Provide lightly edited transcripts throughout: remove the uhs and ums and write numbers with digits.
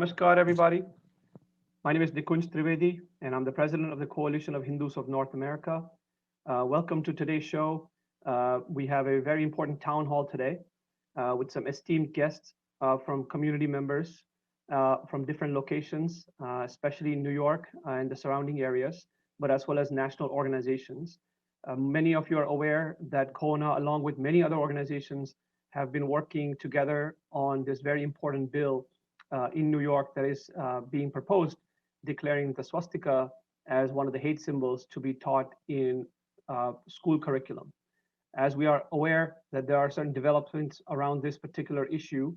Namaskar, everybody. My name is Nikunj Trivedi, and I'm the president of the Coalition of Hindus of North America. Welcome to today's show. We have a very important town hall today with some esteemed guests from community members from different locations, especially in New York and the surrounding areas, but as well as national organizations. Many of you are aware that CoHNA, along with many other organizations, have been working together on this very important bill in New York that is being proposed, declaring the swastika as one of the hate symbols to be taught in school curriculum. As we are aware that there are certain developments around this particular issue,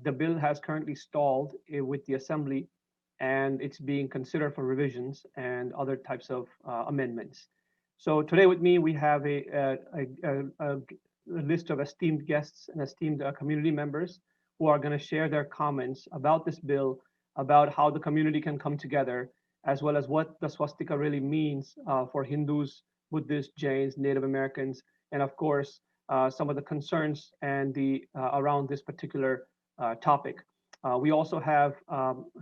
the bill has currently stalled with the Assembly, and it's being considered for revisions and other types of amendments. So today with me, we have a list of esteemed guests and esteemed community members who are going to share their comments about this bill, about how the community can come together, as well as what the swastika really means for Hindus, Buddhists, Jains, Native Americans, and of course, some of the concerns and the around this particular topic. We also have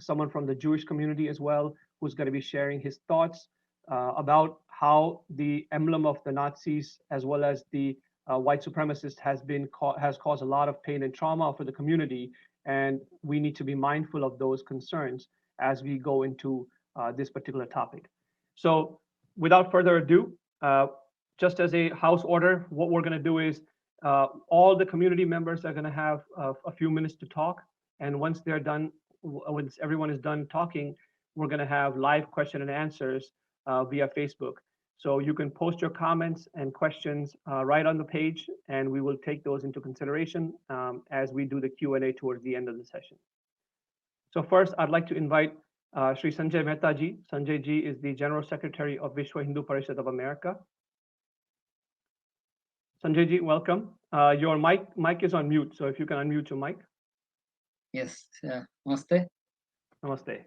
someone from the Jewish community as well, who's going to be sharing his thoughts about how the emblem of the Nazis, as well as the white supremacist, has caused a lot of pain and trauma for the community, and we need to be mindful of those concerns as we go into this particular topic. So, without further ado, just as a house order, what we're going to do is all the community members are going to have a few minutes to talk, and once they're done, once everyone is done talking, we're going to have live question and answers via Facebook. So you can post your comments and questions right on the page, and we will take those into consideration as we do the Q&A towards the end of the session. So first, I'd like to invite Sri Sanjay Mehta ji. Sanjay ji is the General Secretary of Vishwa Hindu Parishad of America. Sanjay ji, welcome. Your mic is on mute, so if you can unmute your mic. Yes, namaste. Namaste.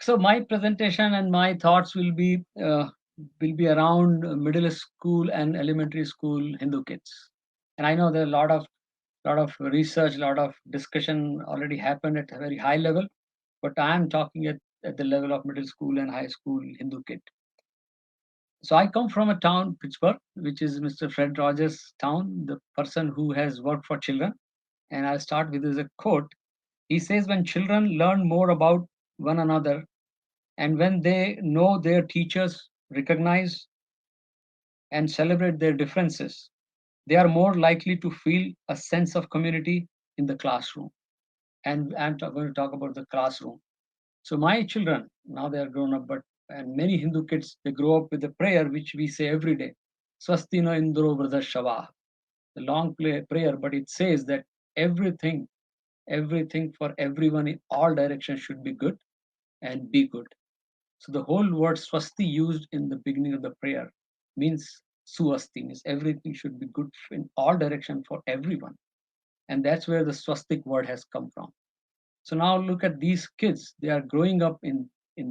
So my presentation and my thoughts will be around middle school and elementary school Hindu kids. And I know there are a lot of research, a lot of discussion already happened at a very high level, but I am talking at the level of middle school and high school Hindu kid. So I come from a town, Pittsburgh, which is Mr. Fred Rogers' town, the person who has worked for children. And I'll start with a quote. He says, when children learn more about one another, and when they know their teachers recognize and celebrate their differences, they are more likely to feel a sense of community in the classroom. And I'm going to talk about the classroom. So my children, now they are grown up, and many Hindu kids, they grow up with a prayer which we say every day. Swastina Indro Vradashava. The long prayer, but it says that everything for everyone in all directions should be good and be good. So the whole word swasti used in the beginning of the prayer means suasti, means everything should be good in all direction for everyone. And that's where the swastik word has come from. So now look at these kids. They are growing up in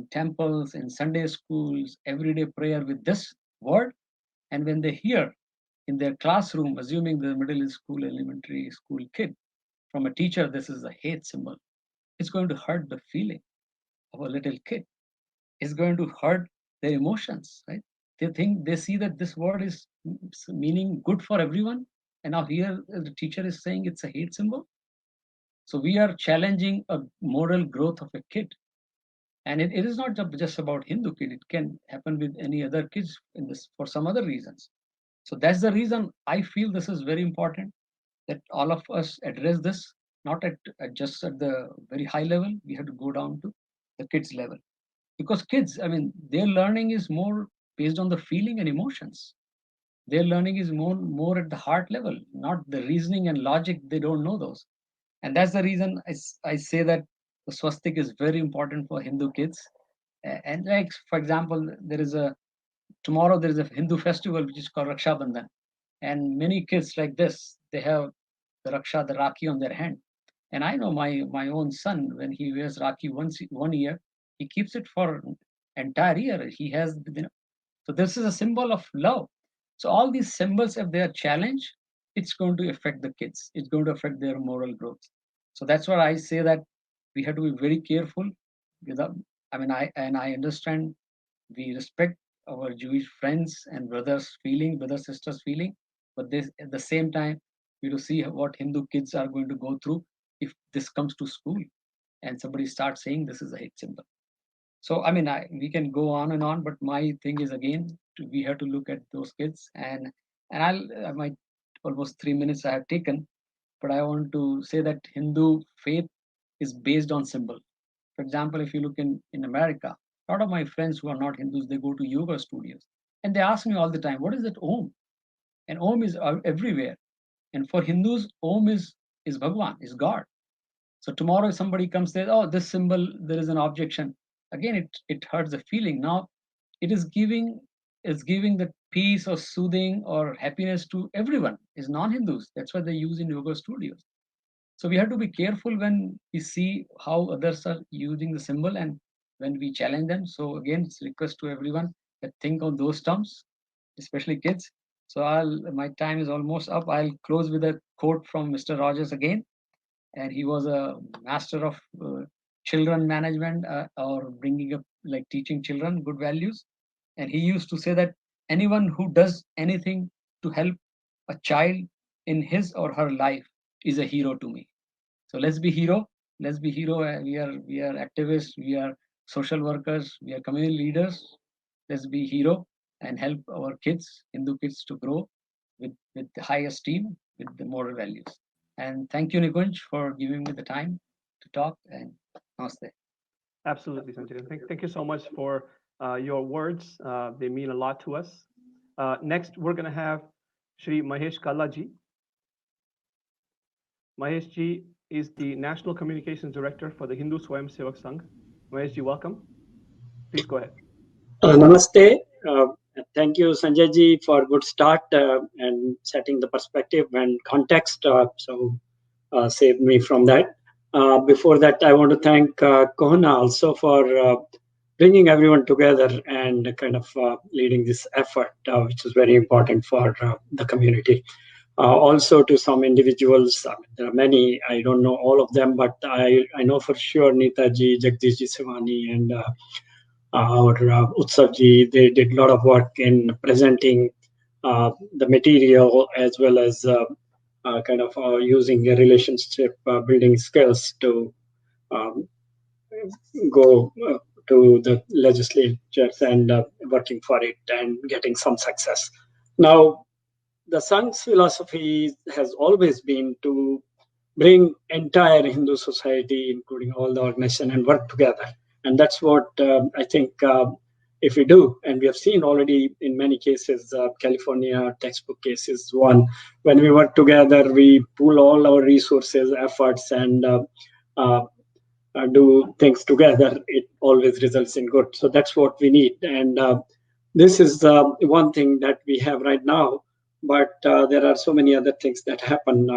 temples, in Sunday schools, everyday prayer with this word. And when they hear in their classroom, assuming the middle school, elementary school kid, from a teacher, this is a hate symbol, it's going to hurt the feeling of a little kid. It's going to hurt their emotions, right? They see that this word is meaning good for everyone. And now here the teacher is saying it's a hate symbol. So we are challenging a moral growth of a kid. And it is not just about Hindu kid. It can happen with any other kids in this for some other reasons. So that's the reason I feel this is very important that all of us address this, not at just at the very high level. We have to go down to the kids level, because kids, I mean, their learning is more based on the feeling and emotions. Their learning is more at the heart level, not the reasoning and logic. They don't know those, and that's the reason I say that the swastik is very important for Hindu kids. And like for example, tomorrow there is a Hindu festival which is called Raksha Bandhan, and many kids like this, they have the Raksha, the Rakhi on their hand. And I know my own son, when he wears Rakhi once 1 year, he keeps it for entire year. He has, so this is a symbol of love. So all these symbols, if they are challenged, it's going to affect the kids. It's going to affect their moral growth. So that's why I say that we have to be very careful. Without, I understand, we respect our Jewish friends and brothers' feeling, brother sisters' feeling, but this at the same time, we to see what Hindu kids are going to go through if this comes to school and somebody starts saying this is a hate symbol. So we can go on and on, but my thing is again we have to look at those kids, and my almost 3 minutes I have taken, but I want to say that Hindu faith is based on symbol. For example, if you look in America, a lot of my friends who are not Hindus, they go to yoga studios and they ask me all the time, what is that Om? And Om is everywhere. And for Hindus, Om is Bhagwan, is God. So tomorrow if somebody comes says, oh, this symbol, there is an objection. Again, it hurts the feeling. Now it is giving the peace or soothing or happiness to everyone. Is non-Hindus. That's why they use in yoga studios. So we have to be careful when we see how others are using the symbol and when we challenge them. So again, it's a request to everyone that think on those terms, especially kids. So my time is almost up. I'll close with a quote from Mr. Rogers again. And he was a master of children management or bringing up, like teaching children good values. And he used to say that anyone who does anything to help a child in his or her life is a hero to me. So let's be hero. Let's be hero. We are activists. We are social workers. We are community leaders. Let's be hero and help our kids, Hindu kids, to grow with the high esteem, with the moral values. And thank you, Nikunj, for giving me the time to talk. And namaste. Absolutely, Sanjay. Thank you so much for your words. They mean a lot to us. Next, we're going to have Shri Mahesh Kalla ji. Mahesh ji is the National Communications Director for the Hindu Swayam Sevak Sangh. Mahesh ji, welcome. Please go ahead. Namaste. Thank you, Sanjay ji, for good start and setting the perspective and context. Saved me from that. Before that, I want to thank CoHNA also for bringing everyone together and kind of leading this effort, which is very important for the community. Also to some individuals, there are many, I don't know all of them, but I know for sure Neeta ji, Jagdish ji Sivani, and our Utsav ji, they did a lot of work in presenting the material as well as kind of using a relationship building skills to go to the legislatures and working for it and getting some success. Now, the Sangh's philosophy has always been to bring entire Hindu society, including all the organization, and work together. And that's what I think if we do, and we have seen already in many cases, California textbook cases, one, when we work together, we pool all our resources, efforts, and do things together, it always results in good. So that's what we need. And this is one thing that we have right now, but there are so many other things that happen.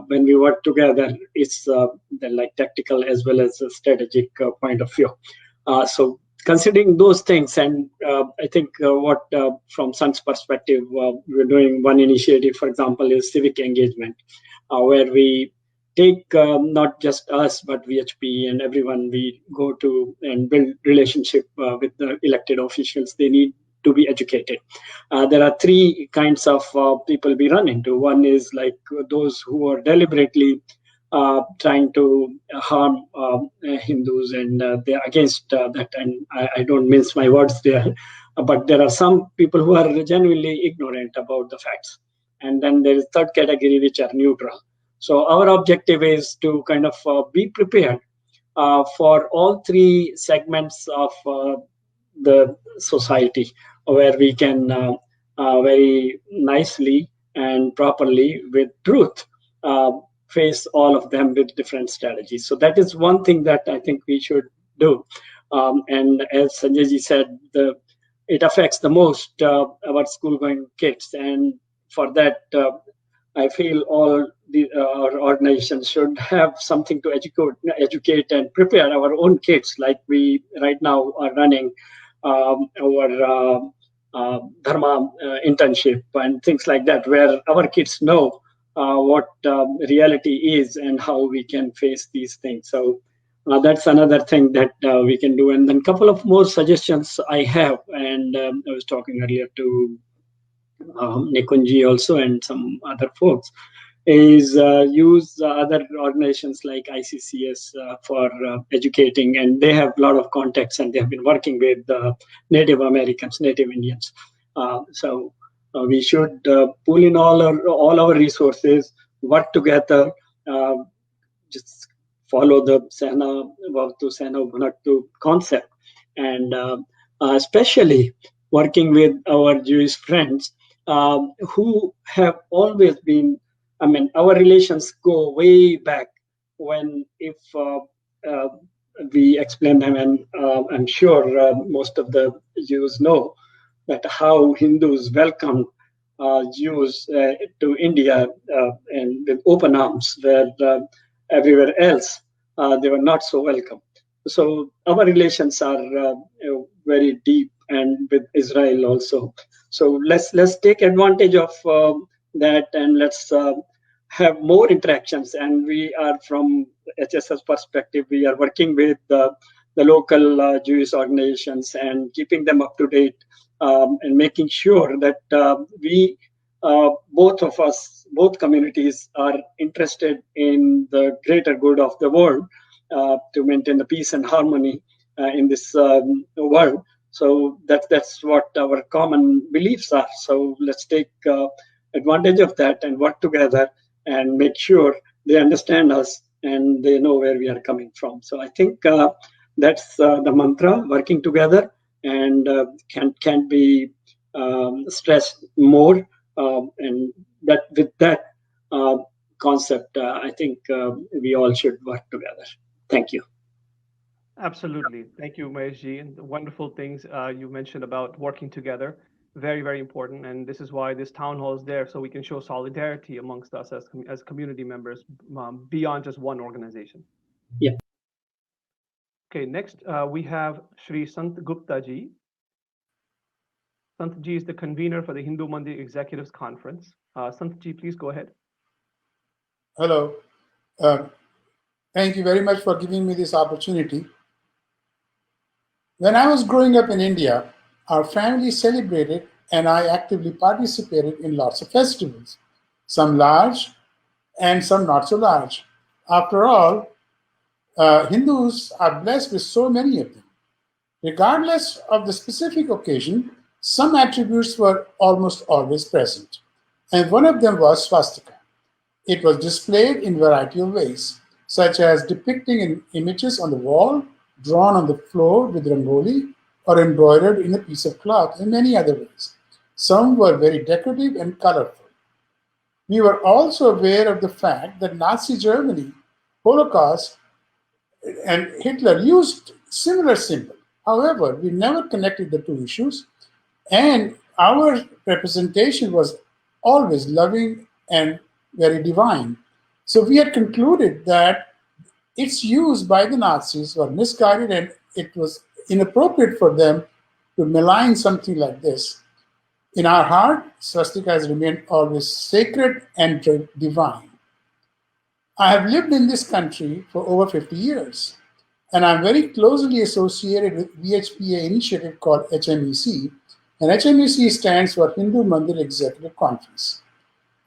When we work together, it's like tactical as well as a strategic point of view. So considering those things, and I think what from Sant's perspective, we're doing one initiative, for example, is civic engagement, where we take not just us, but VHP and everyone, we go to and build relationship with the elected officials. They need to be educated. There are three kinds of people we run into. One is like those who are deliberately trying to harm Hindus, and they're against that. And I don't mince my words there, but there are some people who are genuinely ignorant about the facts. And then there is third category, which are neutral. So our objective is to kind of be prepared for all three segments of the society, where we can very nicely and properly with truth face all of them with different strategies. So that is one thing that I think we should do. And as Sanjay ji said, it affects the most our school-going kids. And for that, I feel all our organizations should have something to educate and prepare our own kids, like we right now are running our Dharma internship and things like that, where our kids know what reality is and how we can face these things. So that's another thing that we can do. And then a couple of more suggestions I have, and I was talking earlier to Nikunji also and some other folks, is use other organizations like ICCS for educating, and they have a lot of contacts, and they have been working with Native Americans, Native Indians. So we should pull in all our resources, work together, just follow the Sehna Bhavatu, Sehna Bhunaktu concept, and especially working with our Jewish friends who have always been, I mean, our relations go way back when, if we explain them, and I'm sure most of the Jews know that how Hindus welcomed Jews to India and with open arms, where everywhere else they were not so welcome. So our relations are very deep, and with Israel also. So let's take advantage of that, and let's have more interactions. And we are, from HSS perspective, we are working with the local Jewish organizations and keeping them up to date, and making sure that we, both of us, both communities, are interested in the greater good of the world, to maintain the peace and harmony in this world. So that's what our common beliefs are. So let's take advantage of that and work together and make sure they understand us and they know where we are coming from. So I think that's the mantra, working together, and can't be stressed more. And that with that concept, I think we all should work together. Thank you. Absolutely. Thank you, Mahesh, and the wonderful things you mentioned about working together. Very, very important. And this is why this town hall is there, so we can show solidarity amongst us as community members, beyond just one organization. Yeah. Okay, next we have Shri Sant Gupta ji. Sant ji is the convener for the Hindu Mandir Executives Conference. Sant ji, please go ahead. Hello. Thank you very much for giving me this opportunity. When I was growing up in India, our family celebrated and I actively participated in lots of festivals, some large and some not so large. After all, Hindus are blessed with so many of them. Regardless of the specific occasion, some attributes were almost always present, and one of them was swastika. It was displayed in a variety of ways, such as depicting images on the wall, drawn on the floor with rangoli, or embroidered in a piece of cloth, and many other ways. Some were very decorative and colorful. We were also aware of the fact that Nazi Germany, Holocaust, and Hitler used similar symbols. However, we never connected the two issues, and our representation was always loving and very divine. So we had concluded that its use by the Nazis was misguided, and it was inappropriate for them to malign something like this. In our heart, swastika has remained always sacred and divine. I have lived in this country for over 50 years, and I'm very closely associated with VHPA initiative called HMEC, and HMEC stands for Hindu Mandir Executive Conference.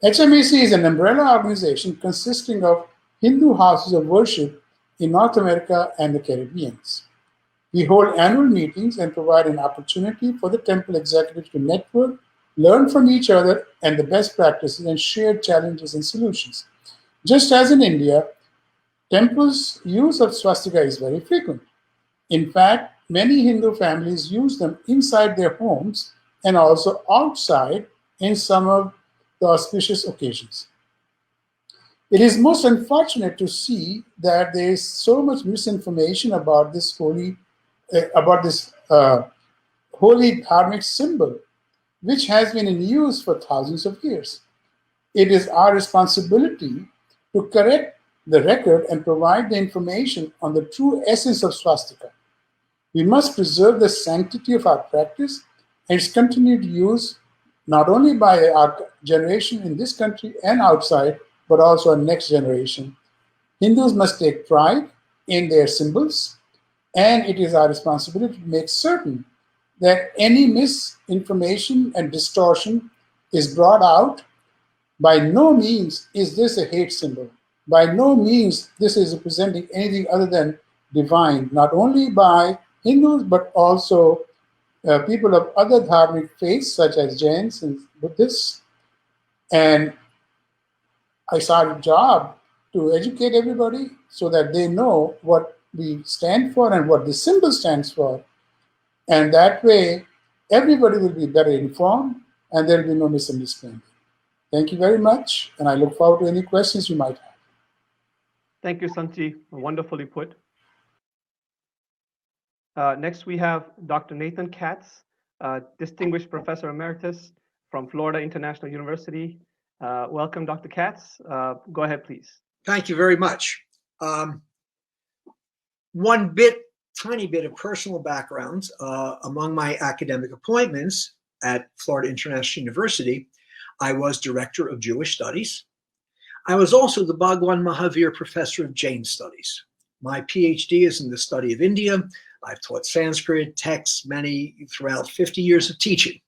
HMEC is an umbrella organization consisting of Hindu houses of worship in North America and the Caribbean. We hold annual meetings and provide an opportunity for the temple executives to network, learn from each other and the best practices, and share challenges and solutions. Just as in India, temples' use of swastika is very frequent. In fact, many Hindu families use them inside their homes and also outside in some of the auspicious occasions. It is most unfortunate to see that there is so much misinformation about this holy dharmic symbol, which has been in use for thousands of years. It is our responsibility to correct the record and provide the information on the true essence of swastika. We must preserve the sanctity of our practice and its continued use not only by our generation in this country and outside, but also our next generation. Hindus must take pride in their symbols, and it is our responsibility to make certain that any misinformation and distortion is brought out. By no means is this a hate symbol. By no means this is representing anything other than divine, not only by Hindus, but also people of other dharmic faiths, such as Jains and Buddhists. And I started a job to educate everybody so that they know what we stand for and what the symbol stands for. And that way, everybody will be better informed and there will be no misunderstanding. Thank you very much, and I look forward to any questions you might have. Thank you, Santi. Wonderfully put. Next, we have Dr. Nathan Katz, Distinguished Professor Emeritus from Florida International University. Welcome, Dr. Katz. Go ahead, please. Thank you very much. Tiny bit of personal background. Among my academic appointments at Florida International University, I was Director of Jewish Studies. I was also the Bhagwan Mahavir Professor of Jain Studies. My PhD is in the study of India. I've taught Sanskrit, texts, many throughout 50 years of teaching.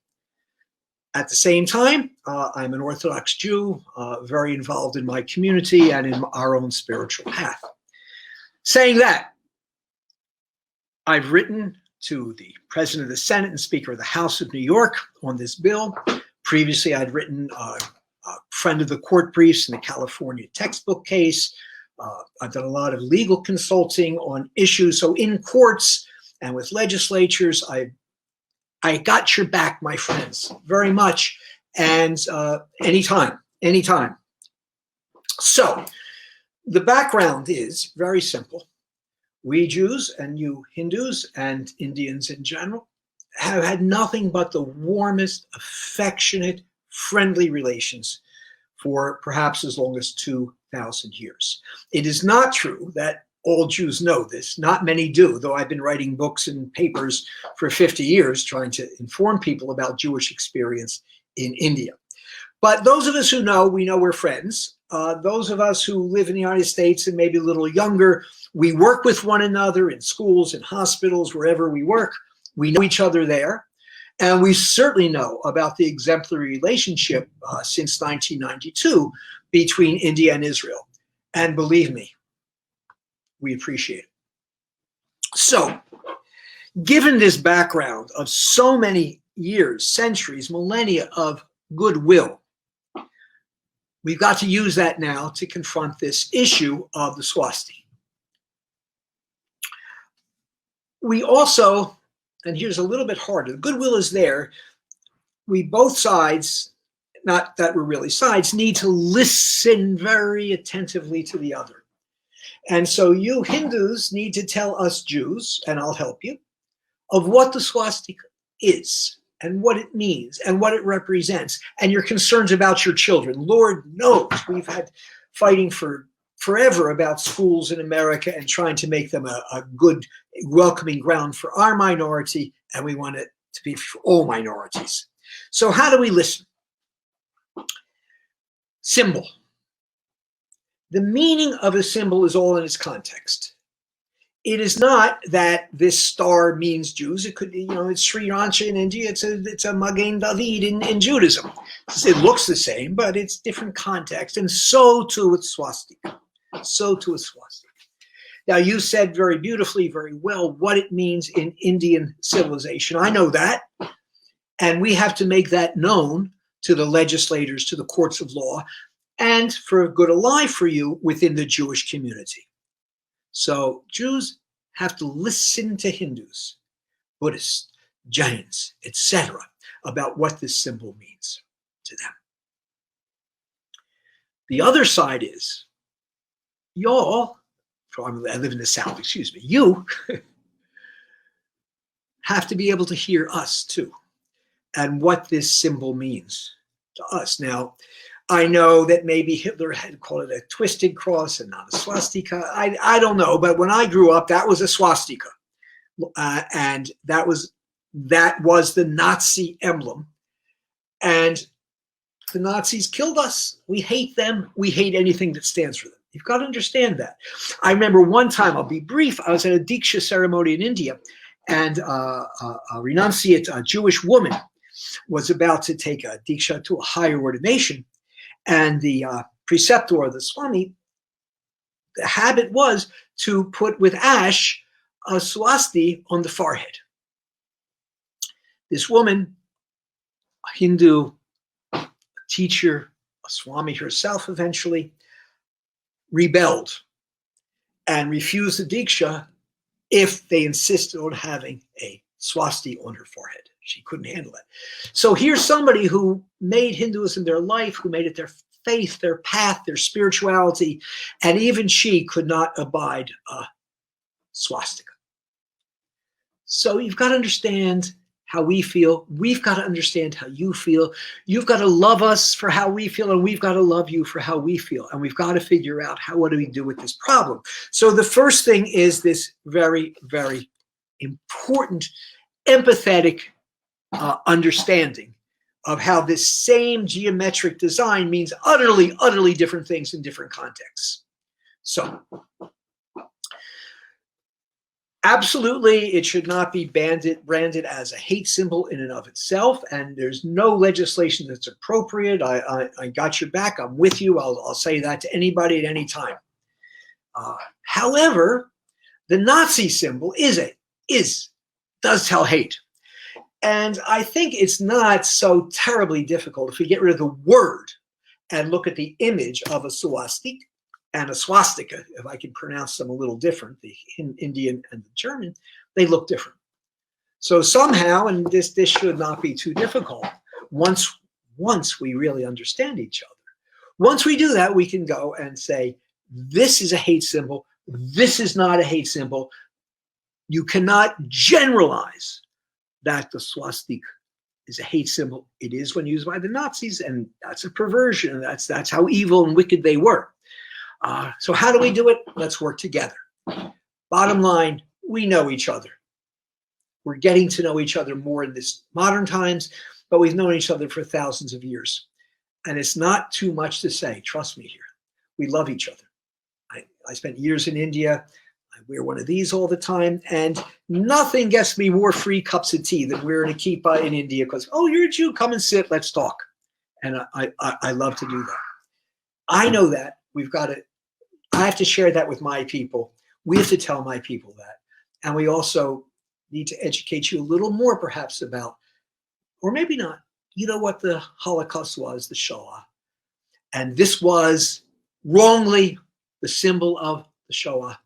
At the same time, I'm an Orthodox Jew, very involved in my community and in our own spiritual path. Saying that, I've written to the President of the Senate and Speaker of the House of New York on this bill. Previously, I'd written a friend of the court briefs in the California textbook case. I've done a lot of legal consulting on issues. So in courts and with legislatures, I got your back, my friends, very much. And anytime. So the background is very simple. We Jews and you Hindus and Indians in general have had nothing but the warmest, affectionate, friendly relations for perhaps as long as 2,000 years. It is not true that all Jews know this. Not many do, though I've been writing books and papers for 50 years trying to inform people about Jewish experience in India. But those of us who know, we know we're friends. Those of us who live in the United States and maybe a little younger, we work with one another in schools, in hospitals, wherever we work. We know each other there. And we certainly know about the exemplary relationship since 1992 between India and Israel. And believe me, we appreciate it. So, given this background of so many years, centuries, millennia of goodwill, we've got to use that now to confront this issue of the swastika. We also, and here's a little bit harder, the goodwill is there. We both sides, not that we're really sides, need to listen very attentively to the other. And so you Hindus need to tell us Jews, and I'll help you, of what the swastika is and what it means and what it represents and your concerns about your children. Lord knows we've had fighting for forever about schools in America and trying to make them a good, welcoming ground for our minority, and we want it to be for all minorities. So how do we listen? Symbol. The meaning of a symbol is all in its context. It is not that this star means Jews. It could, it's Sri Rancha in India. It's a Magen David in Judaism. It looks the same, but it's different context. And so too with swastika. So too with swastika. Now, you said very beautifully, very well, what it means in Indian civilization. I know that. And we have to make that known to the legislators, to the courts of law, and for good alive for you within the Jewish community. So Jews have to listen to Hindus, Buddhists, Jains, etc., about what this symbol means to them. The other side is, y'all, I live in the South, excuse me, you have to be able to hear us too, and what this symbol means to us. Now, I know that maybe Hitler had called it a twisted cross and not a swastika. I don't know, but when I grew up, that was a swastika, and that was the Nazi emblem. And the Nazis killed us. We hate them. We hate anything that stands for them. You've got to understand that. I remember one time, I'll be brief, I was at a Diksha ceremony in India, and a renunciate, a Jewish woman, was about to take a Diksha to a higher ordination. And the preceptor, or the Swami, the habit was to put with ash a swasti on the forehead. This woman, a Hindu teacher, a Swami herself eventually, rebelled and refused the Diksha if they insisted on having a swasti on her forehead. She couldn't handle it. So here's somebody who made Hinduism their life, who made it their faith, their path, their spirituality, and even she could not abide a swastika. So you've got to understand how we feel. We've got to understand how you feel. You've got to love us for how we feel, and we've got to love you for how we feel. And we've got to figure out what do we do with this problem. So the first thing is this very, very important, empathetic understanding of how this same geometric design means utterly, utterly different things in different contexts. So absolutely, it should not be branded as a hate symbol in and of itself, and there's no legislation that's appropriate. I got your back. I'm with you. I'll say that to anybody at any time. However, the Nazi symbol does tell hate. And I think it's not so terribly difficult if we get rid of the word and look at the image of a swastika and a swastika. If I can pronounce them a little different, the Indian and the German, they look different. So somehow, and this should not be too difficult, once we really understand each other, once we do that, we can go and say, this is a hate symbol, this is not a hate symbol. You cannot generalize that the swastika is a hate symbol. It is when used by the Nazis, and that's a perversion. That's how evil and wicked they were. So how do we do it? Let's work together. Bottom line, we know each other. We're getting to know each other more in this modern times, but we've known each other for thousands of years. And it's not too much to say, trust me here. We love each other. I spent years in India. I wear one of these all the time, and nothing gets me more free cups of tea than wearing a kippah in India because, oh, you're a Jew, come and sit, let's talk. And I love to do that. I know that. I have to share that with my people. We have to tell my people that. And we also need to educate you a little more perhaps about, or maybe not, you know what the Holocaust was, the Shoah. And this was wrongly the symbol of the Shoah.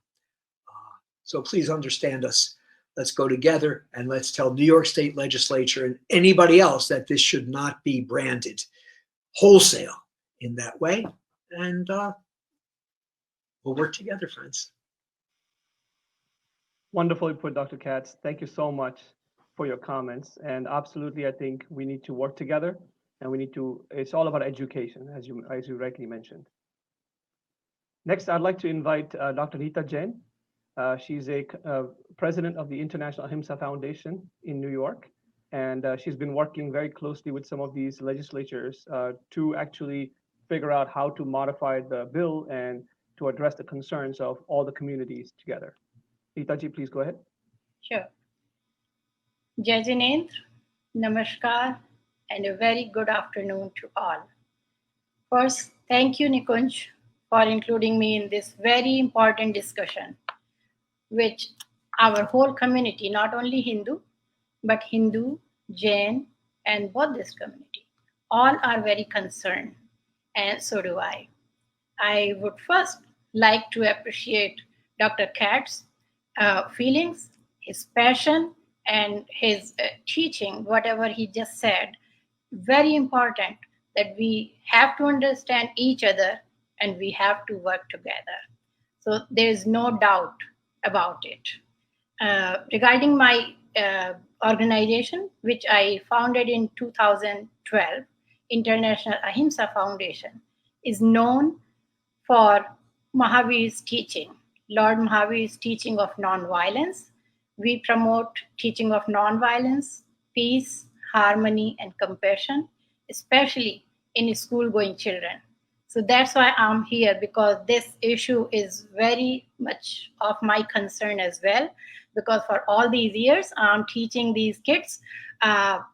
So please understand us. Let's go together and let's tell New York State Legislature and anybody else that this should not be branded wholesale in that way. And we'll work together, friends. Wonderfully put, Dr. Katz. Thank you so much for your comments. And absolutely, I think we need to work together, and it's all about education, as you rightly mentioned. Next, I'd like to invite Dr. Neeta Jain. She's a president of the International Ahimsa Foundation in New York, and she's been working very closely with some of these legislatures to actually figure out how to modify the bill and to address the concerns of all the communities together. Neeta ji, please go ahead. Sure. Jai Jinendra, Namaskar, and a very good afternoon to all. First, thank you, Nikunj, for including me in this very important discussion, which our whole community, not only Hindu, but Hindu, Jain, and Buddhist community, all are very concerned, and so do I. I would first like to appreciate Dr. Katz's feelings, his passion, and his teaching, whatever he just said. Very important that we have to understand each other and we have to work together. So there's no doubt about it. Regarding my organization, which I founded in 2012, International Ahimsa Foundation, is known for Mahavir's teaching, Lord Mahavir's teaching of nonviolence. We promote teaching of nonviolence, peace, harmony, and compassion especially in school-going children. So that's why I'm here, because this issue is very much of my concern as well, because for all these years, I'm teaching these kids,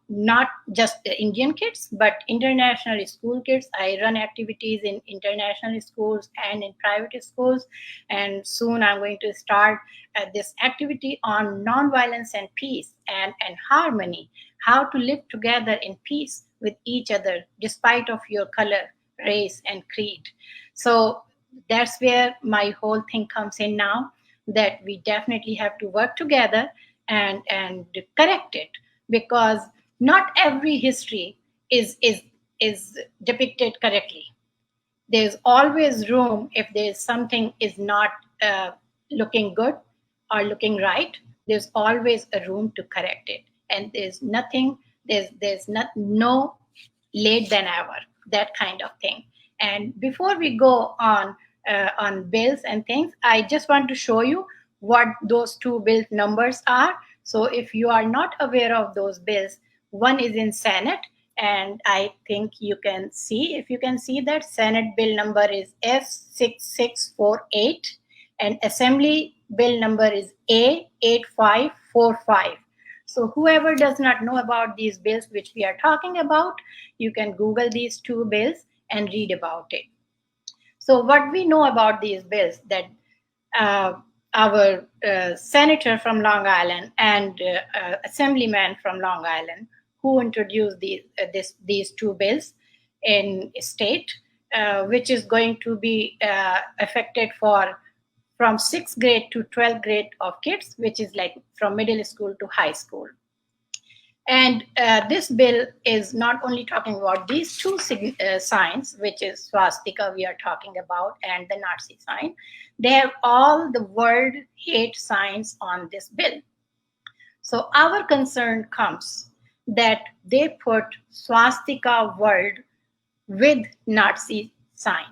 not just the Indian kids, but international school kids. I run activities in international schools and in private schools. And soon I'm going to start this activity on nonviolence and peace and harmony, how to live together in peace with each other, despite of your color, race, and creed. So that's where my whole thing comes in now, that we definitely have to work together and correct it, because not every history is depicted correctly. There's always room, if there's something is not looking good or looking right, there's always a room to correct it. And there's nothing, there's no late than ever, that kind of thing. And before we go on bills and things, I just want to show you what those two bill numbers are. So if you are not aware of those bills, one is in Senate, and I think you can see, if you can see that Senate bill number is F6648 and Assembly bill number is A8545. So whoever does not know about these bills which we are talking about, you can Google these two bills and read about it. So what we know about these bills, that our senator from Long Island and assemblyman from Long Island who introduced these two bills in state, which is going to be affected from 6th grade to 12th grade of kids, which is like from middle school to high school. And this bill is not only talking about these two signs, which is swastika we are talking about and the Nazi sign. They have all the world hate signs on this bill. So our concern comes that they put swastika word with Nazi sign.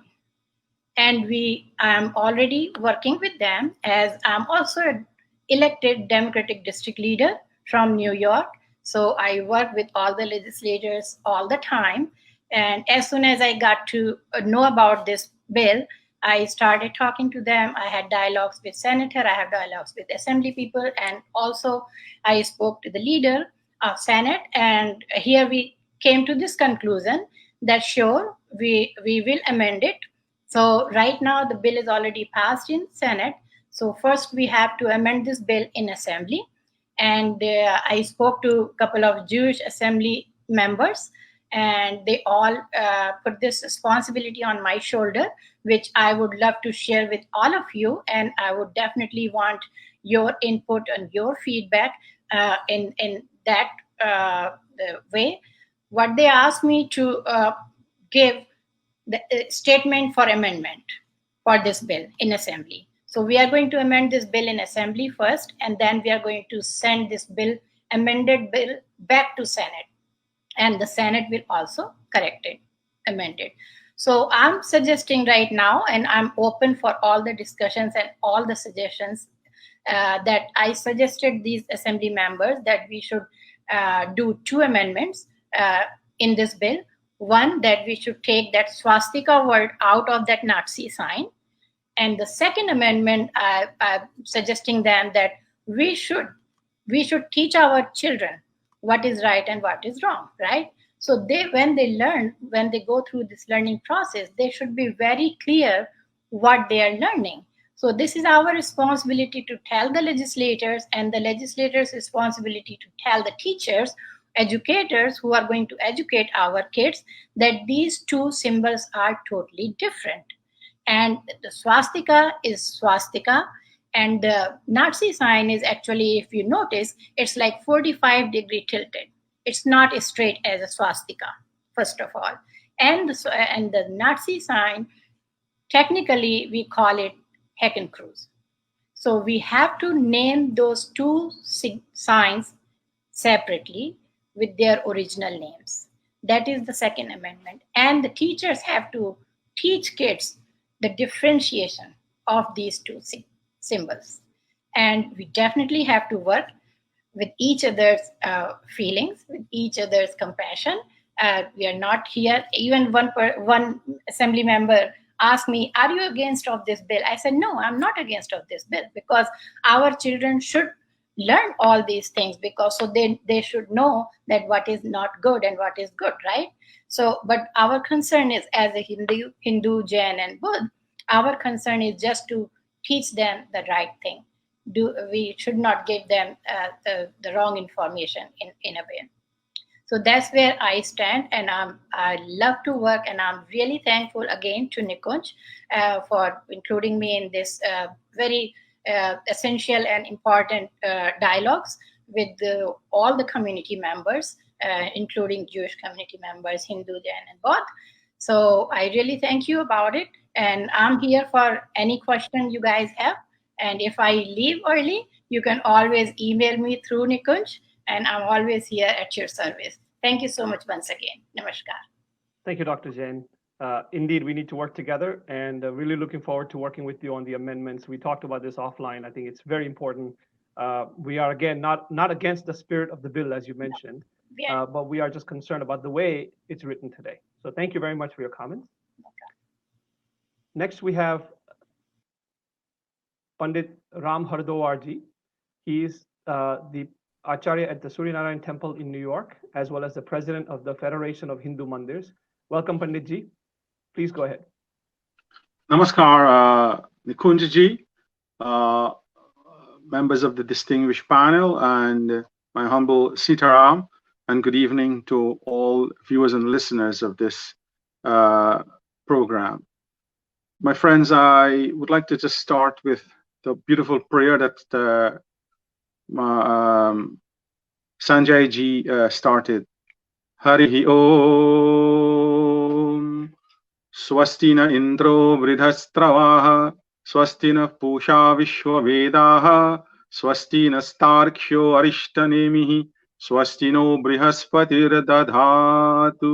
And I'm already working with them, as I'm also an elected Democratic district leader from New York. So I work with all the legislators all the time. And as soon as I got to know about this bill, I started talking to them. I had dialogues with senator, I have dialogues with assembly people, and also I spoke to the leader of Senate. And here we came to this conclusion that sure, we will amend it. So right now the bill is already passed in Senate. So first we have to amend this bill in assembly. And I spoke to a couple of Jewish assembly members, and they all put this responsibility on my shoulder, which I would love to share with all of you. And I would definitely want your input and your feedback in that the way. What they asked me to give the statement for amendment for this bill in assembly. So we are going to amend this bill in assembly first, and then we are going to send this bill, amended bill, back to Senate. And the Senate will also correct it, amend it. So I'm suggesting right now, and I'm open for all the discussions and all the suggestions that I suggested these assembly members, that we should do two amendments in this bill. One, that we should take that swastika word out of that Nazi sign. And the second amendment, I'm suggesting them that we should teach our children what is right and what is wrong, right? So when they go through this learning process, they should be very clear what they are learning. So this is our responsibility to tell the legislators, and the legislators' responsibility to tell the teachers, educators who are going to educate our kids, that these two symbols are totally different. And the swastika is swastika, and the Nazi sign is actually, if you notice, it's like 45-degree tilted. It's not as straight as a swastika, first of all. And the Nazi sign, technically, we call it Hakenkreuz. So we have to name those two signs separately with their original names. That is the second amendment. And the teachers have to teach kids the differentiation of these two symbols. And we definitely have to work with each other's feelings, with each other's compassion, We are not here. Even one assembly member asked me, "Are you against of this bill?" I said, "No, I'm not against of this bill, because our children should learn all these things, because so they should know that what is not good and what is good, right?" So, but our concern is, as a Hindu, Jain, and Buddha, our concern is just to teach them the right thing. We should not give them the wrong information in a way. So that's where I stand, and I love to work, and I'm really thankful again to Nikunj for including me in this very essential and important dialogues with all the community members, including Jewish community members, Hindu, Jain, and both. So I really thank you about it, and I'm here for any question you guys have. And if I leave early, you can always email me through Nikunj, and I'm always here at your service. Thank you so much once again. Namaskar. Thank you, Dr. Jain. Indeed, we need to work together, and really looking forward to working with you on the amendments. We talked about this offline. I think it's very important. We are, again, not against the spirit of the bill, as you mentioned, but we are just concerned about the way it's written today. So thank you very much for your comments. Next, we have Pandit Ram Hardowar ji. He's the Acharya at the Suryanarayan Temple in New York, as well as the president of the Federation of Hindu Mandirs. Welcome, Pandit ji. Please go ahead. Namaskar, Nikunj ji, members of the distinguished panel, and my humble Sitaram, and good evening to all viewers and listeners of this program. My friends, I would like to just start with the beautiful prayer that Sanjay ji started. Harihi Om. Swastina Indro Vridhastravaha. Swastina Pusha Vishwavedaha. Swastina Starksho Arishtanemihi. Swastino Brihaspatir Dadhatu.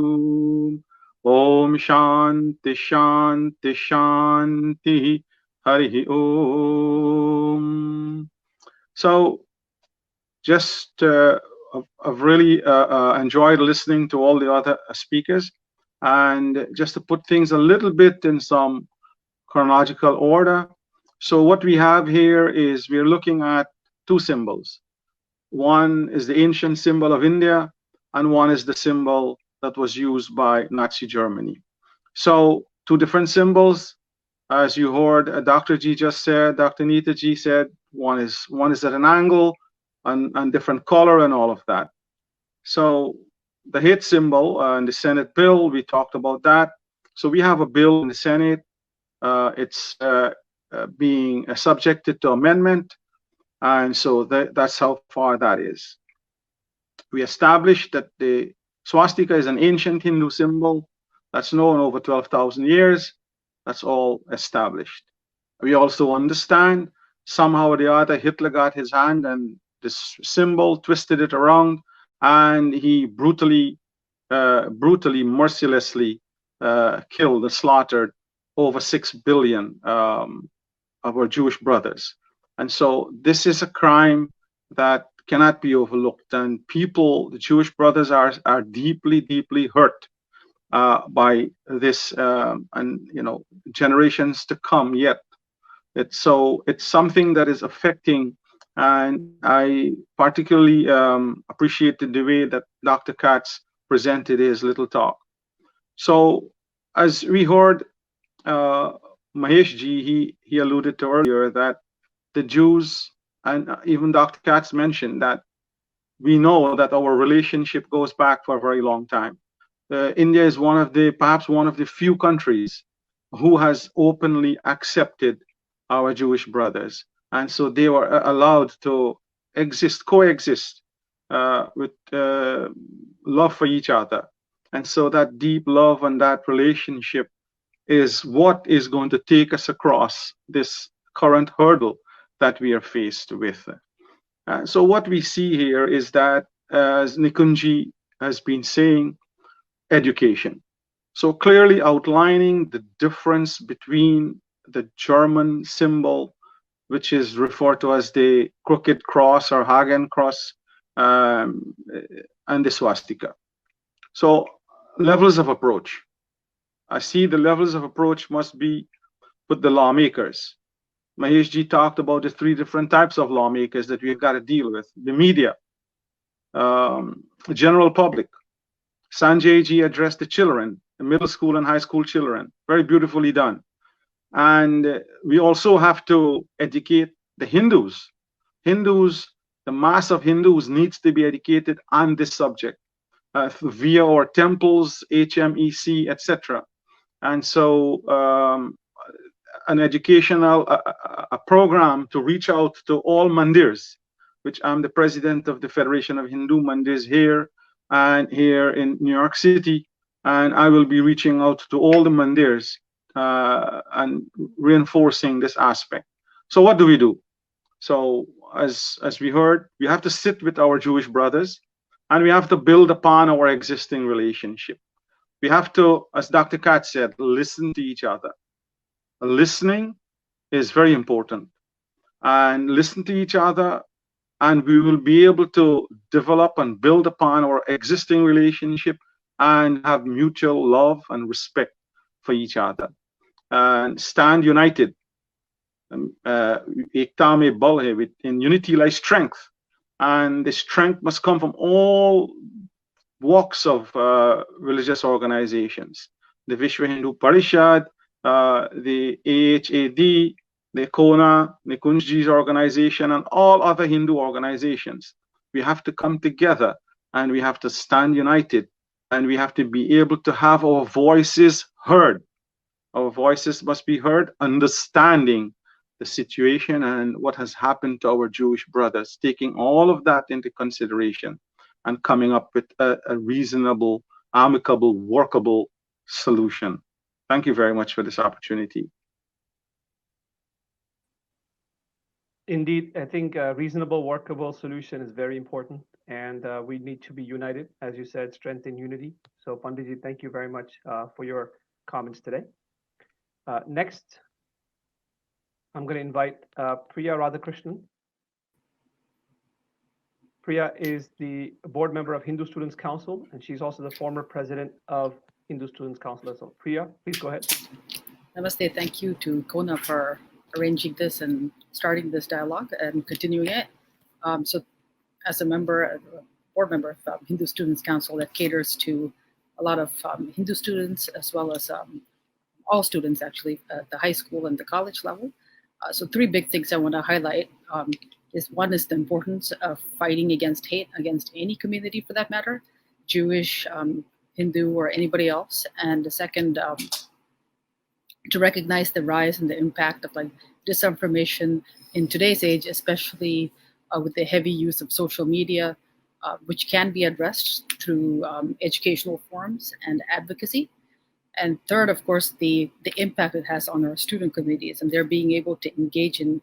Om Shanti Shanti Shanti. Harihi Om. So, just I've really enjoyed listening to all the other speakers, and just to put things a little bit in some chronological order. So what we have here is we're looking at two symbols. One is the ancient symbol of India, and one is the symbol that was used by Nazi Germany. So two different symbols. As you heard Dr. G just said, Dr. Neeta G said, one is at an angle and different color and all of that. So the hate symbol in the Senate bill, we talked about that. So we have a bill in the Senate. It's being subjected to amendment. And so that's how far that is. We established that the swastika is an ancient Hindu symbol that's known over 12,000 years. That's all established. We also understand somehow or the other Hitler got his hand and this symbol, twisted it around, and he brutally, mercilessly killed and slaughtered over 6 billion of our Jewish brothers. And so this is a crime that cannot be overlooked. And people, the Jewish brothers are deeply, deeply hurt by this, and generations to come yet. It's something that is affecting, and I particularly appreciated the way that Dr. Katz presented his little talk. So as we heard Mahesh ji, he alluded to earlier that the Jews, and even Dr. Katz mentioned that we know that our relationship goes back for a very long time. India is perhaps one of the few countries who has openly accepted our Jewish brothers. And so they were allowed to coexist with love for each other. And so that deep love and that relationship is what is going to take us across this current hurdle that we are faced with. So what we see here is that, as Nikunji has been saying, education. So clearly outlining the difference between the German symbol, which is referred to as the crooked cross or Hakenkreuz, and the swastika. So levels of approach. I see the levels of approach must be with the lawmakers. Mahesh ji talked about the 3 different types of lawmakers that we've got to deal with: the media, general public. Sanjay ji addressed the children, the middle school and high school children. Very beautifully done. And we also have to educate the Hindus. The mass of Hindus needs to be educated on this subject via our temples, HMEC, etc. And so an educational a program to reach out to all Mandirs, which I'm the president of the Federation of Hindu Mandirs here and here in New York City. And I will be reaching out to all the Mandirs and reinforcing this aspect. So what do we do? So as we heard, we have to sit with our Jewish brothers and we have to build upon our existing relationship. We have to, as Dr. Katz said, listen to each other. Listening is very important. And listen to each other, and we will be able to develop and build upon our existing relationship and have mutual love and respect for each other. And stand united. Ekta mein bal hai, in unity lies strength. And the strength must come from all walks of religious organizations. The Vishwa Hindu Parishad, the AHAD, the CoHNA, Nikunjji's organization, and all other Hindu organizations. We have to come together and we have to stand united and we have to be able to have our voices heard. Our voices must be heard, understanding the situation and what has happened to our Jewish brothers, taking all of that into consideration and coming up with a reasonable, amicable, workable solution. Thank you very much for this opportunity. Indeed, I think a reasonable, workable solution is very important, and we need to be united, as you said, strength in unity. So Pandit, thank you very much for your comments today. Next, I'm going to invite Priya Radhakrishnan. Priya is the board member of Hindu Students Council, and she's also the former president of Hindu Students Council. So Priya, please go ahead. Namaste. Thank you to CoHNA for arranging this and starting this dialogue and continuing it. So as a member, board member of Hindu Students Council that caters to a lot of Hindu students as well as all students actually at the high school and the college level. So 3 big things I want to highlight is one is the importance of fighting against hate against any community for that matter, Jewish, Hindu, or anybody else. And the second, to recognize the rise and the impact of like disinformation in today's age, especially with the heavy use of social media, which can be addressed through educational forums and advocacy. And third, of course, the impact it has on our student communities and their being able to engage in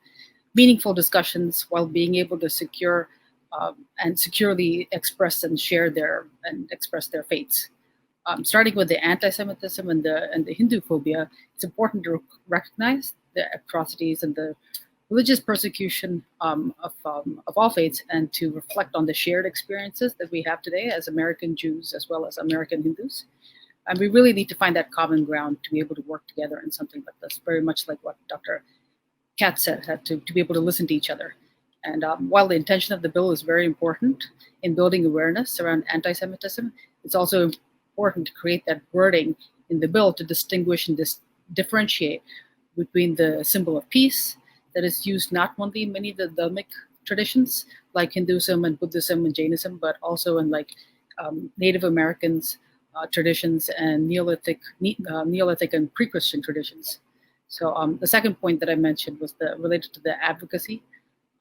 meaningful discussions while being able to secure and securely express and share express their faiths. Starting with the anti-Semitism and the Hindu phobia, it's important to recognize the atrocities and the religious persecution of all faiths and to reflect on the shared experiences that we have today as American Jews as well as American Hindus. And we really need to find that common ground to be able to work together in something like this, very much like what Dr. Katz said, to be able to listen to each other. And while the intention of the bill is very important in building awareness around anti-Semitism, it's also important to create that wording in the bill to distinguish and differentiate between the symbol of peace that is used not only in many of the dharmic traditions like Hinduism and Buddhism and Jainism, but also in like Native Americans traditions and Neolithic and pre-Christian traditions. So the second point that I mentioned was related to the advocacy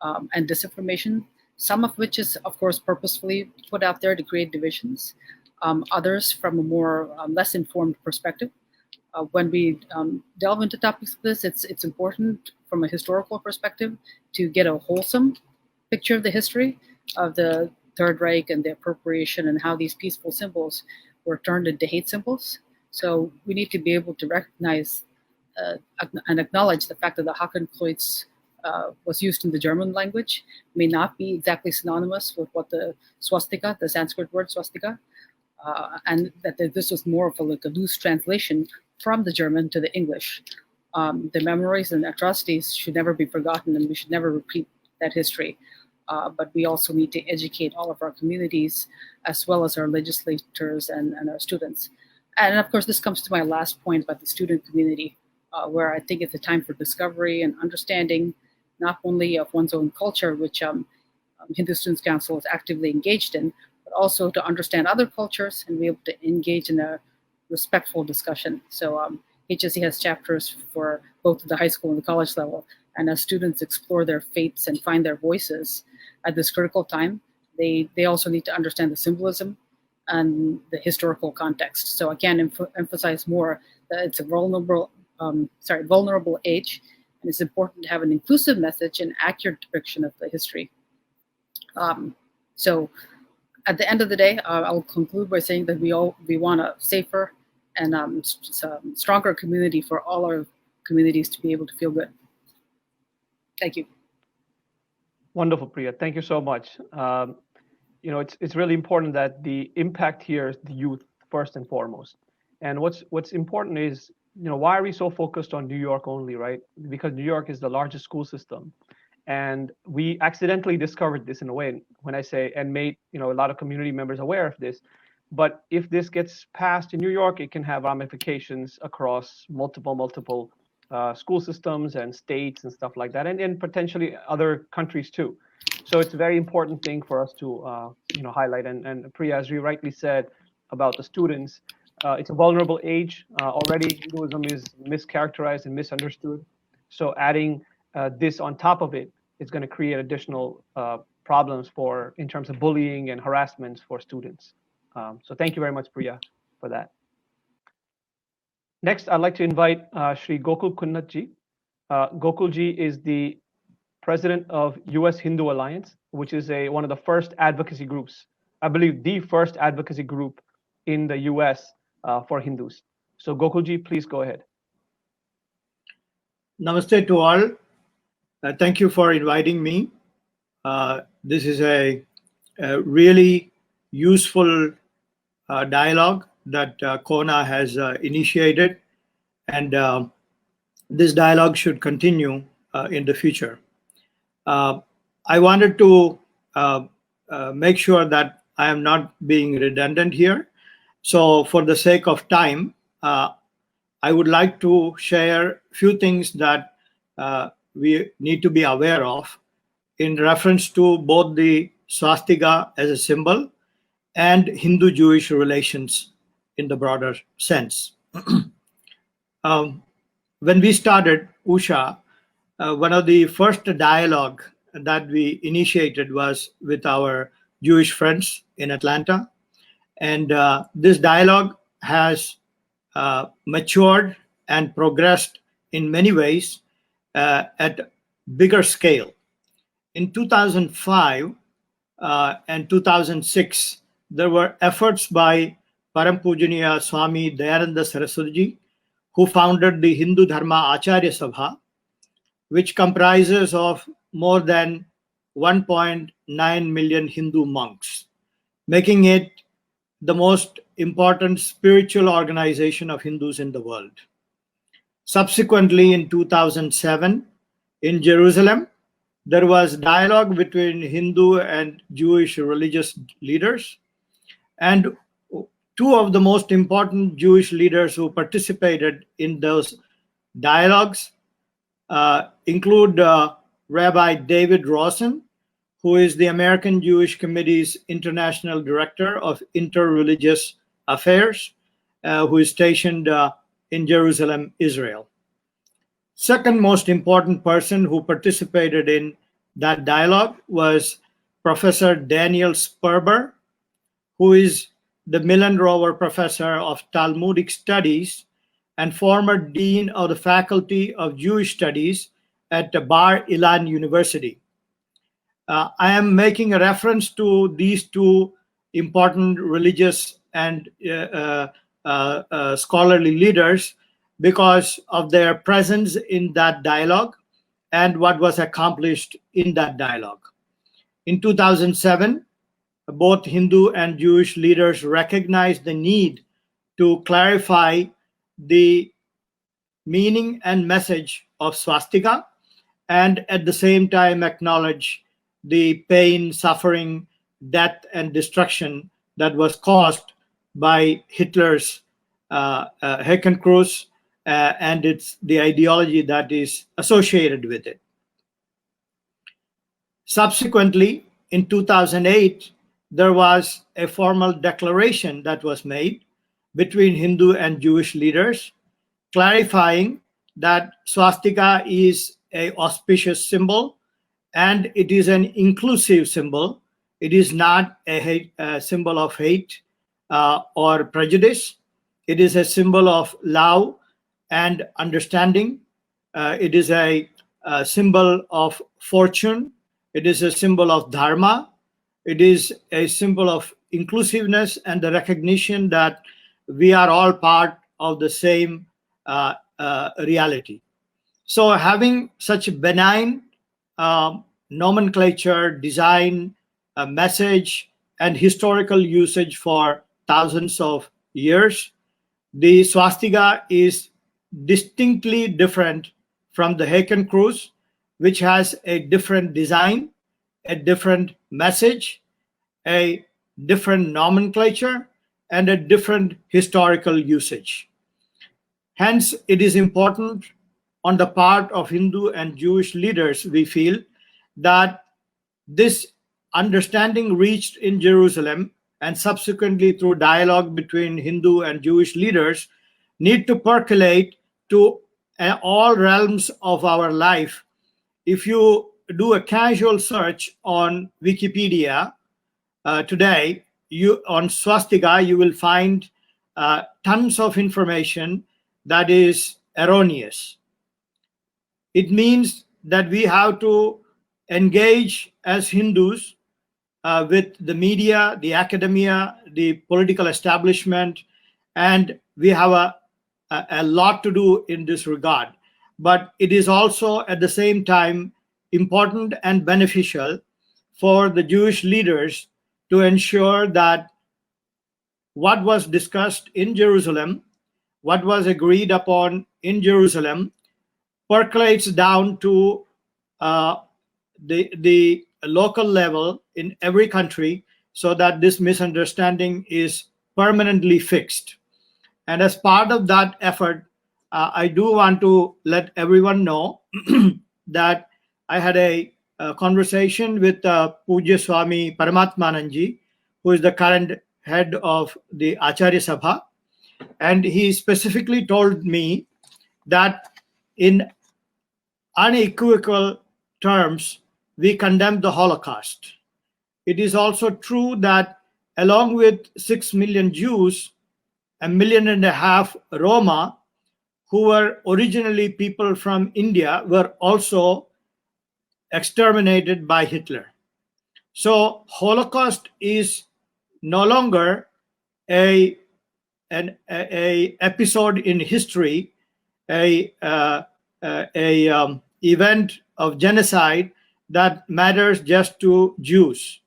and disinformation, some of which is, of course, purposefully put out there to create divisions, others from a more less informed perspective. When we delve into topics like this, it's important from a historical perspective to get a wholesome picture of the history of the Third Reich and the appropriation and how these peaceful symbols were turned into hate symbols. So we need to be able to recognize and acknowledge the fact that the Hakenkreuz was used in the German language may not be exactly synonymous with what the swastika, the Sanskrit word swastika, and that this was more of a loose translation from the German to the English. The memories and atrocities should never be forgotten, and we should never repeat that history. But we also need to educate all of our communities, as well as our legislators and our students. And of course, this comes to my last point about the student community, where I think it's a time for discovery and understanding, not only of one's own culture, which Hindu Students Council is actively engaged in, but also to understand other cultures and be able to engage in a respectful discussion. So HSC has chapters for both the high school and the college level. And as students explore their faiths and find their voices at this critical time, they also need to understand the symbolism and the historical context. So I can't emphasize more that it's a vulnerable age, and it's important to have an inclusive message and accurate depiction of the history. So at the end of the day, I'll conclude by saying that we want a safer and stronger community for all our communities to be able to feel good. Thank you. Wonderful, Priya. Thank you so much. It's really important that the impact here is the youth first and foremost. And what's important is, why are we so focused on New York only, right? Because New York is the largest school system. And we accidentally discovered this in a way, when I say, and made a lot of community members aware of this. But if this gets passed in New York, it can have ramifications across multiple school systems and states and stuff like that, and potentially other countries too. So it's a very important thing for us to highlight. And Priya, as you rightly said about the students, it's a vulnerable age. Already Hinduism is mischaracterized and misunderstood. So adding this on top of it is going to create additional problems in terms of bullying and harassment for students. So thank you very much, Priya, for that. Next, I'd like to invite Shri Gokul Kunnath ji. Gokul ji is the president of U.S. Hindu Alliance, which is one of the first advocacy groups, I believe the first advocacy group in the U.S. For Hindus. So Gokul ji, please go ahead. Namaste to all. Thank you for inviting me. This is a really useful dialogue that CoHNA has initiated, and this dialogue should continue in the future. I wanted to make sure that I am not being redundant here. So for the sake of time, I would like to share a few things that we need to be aware of in reference to both the swastika as a symbol and Hindu-Jewish relations in the broader sense. When we started USHA, one of the first dialogue that we initiated was with our Jewish friends in Atlanta. And this dialogue has matured and progressed in many ways at bigger scale. In 2005 and 2006, there were efforts by Param Pujaniya Swami Dayananda Saraswati, who founded the Hindu Dharma Acharya Sabha, which comprises of more than 1.9 million Hindu monks, making it the most important spiritual organization of Hindus in the world. Subsequently, in 2007, in Jerusalem, there was dialogue between Hindu and Jewish religious leaders. And two of the most important Jewish leaders who participated in those dialogues include Rabbi David Rawson, who is the American Jewish Committee's International Director of Interreligious Affairs, who is stationed in Jerusalem, Israel. Second most important person who participated in that dialogue was Professor Daniel Sperber, who is the Millen Rover Professor of Talmudic Studies and former Dean of the Faculty of Jewish Studies at Bar Ilan University. I am making a reference to these two important religious and scholarly leaders because of their presence in that dialogue and what was accomplished in that dialogue. In 2007, both Hindu and Jewish leaders recognized the need to clarify the meaning and message of swastika, and at the same time acknowledge the pain, suffering, death, and destruction that was caused by Hitler's Hakenkreuz and the ideology that is associated with it. Subsequently, in 2008, there was a formal declaration that was made between Hindu and Jewish leaders, clarifying that swastika is an auspicious symbol and it is an inclusive symbol. It is not a symbol of hate or prejudice. It is a symbol of love and understanding. It is a symbol of fortune. It is a symbol of dharma. It is a symbol of inclusiveness and the recognition that we are all part of the same reality. So having such benign nomenclature, design, message, and historical usage for thousands of years, the swastika is distinctly different from the Hakenkreuz, which has a different design, a different message, a different nomenclature, and a different historical usage. Hence, it is important on the part of Hindu and Jewish leaders, we feel, that this understanding reached in Jerusalem and subsequently through dialogue between Hindu and Jewish leaders need to percolate to all realms of our life. If you do a casual search on Wikipedia today, on swastika, you will find tons of information that is erroneous. It means that we have to engage as Hindus with the media, the academia, the political establishment, and we have a lot to do in this regard. But it is also at the same time important and beneficial for the Jewish leaders to ensure that what was discussed in Jerusalem, what was agreed upon in Jerusalem, percolates down to the local level in every country, so that this misunderstanding is permanently fixed. And as part of that effort, I do want to let everyone know that I had a conversation with Pujya Swami Paramatmananji, who is the current head of the Acharya Sabha, and he specifically told me that in unequivocal terms, we condemn the Holocaust. It is also true that along with 6 million Jews, 1.5 million Roma, who were originally people from India, were also exterminated by Hitler. So Holocaust is no longer an episode in history, event of genocide that matters just to Jews.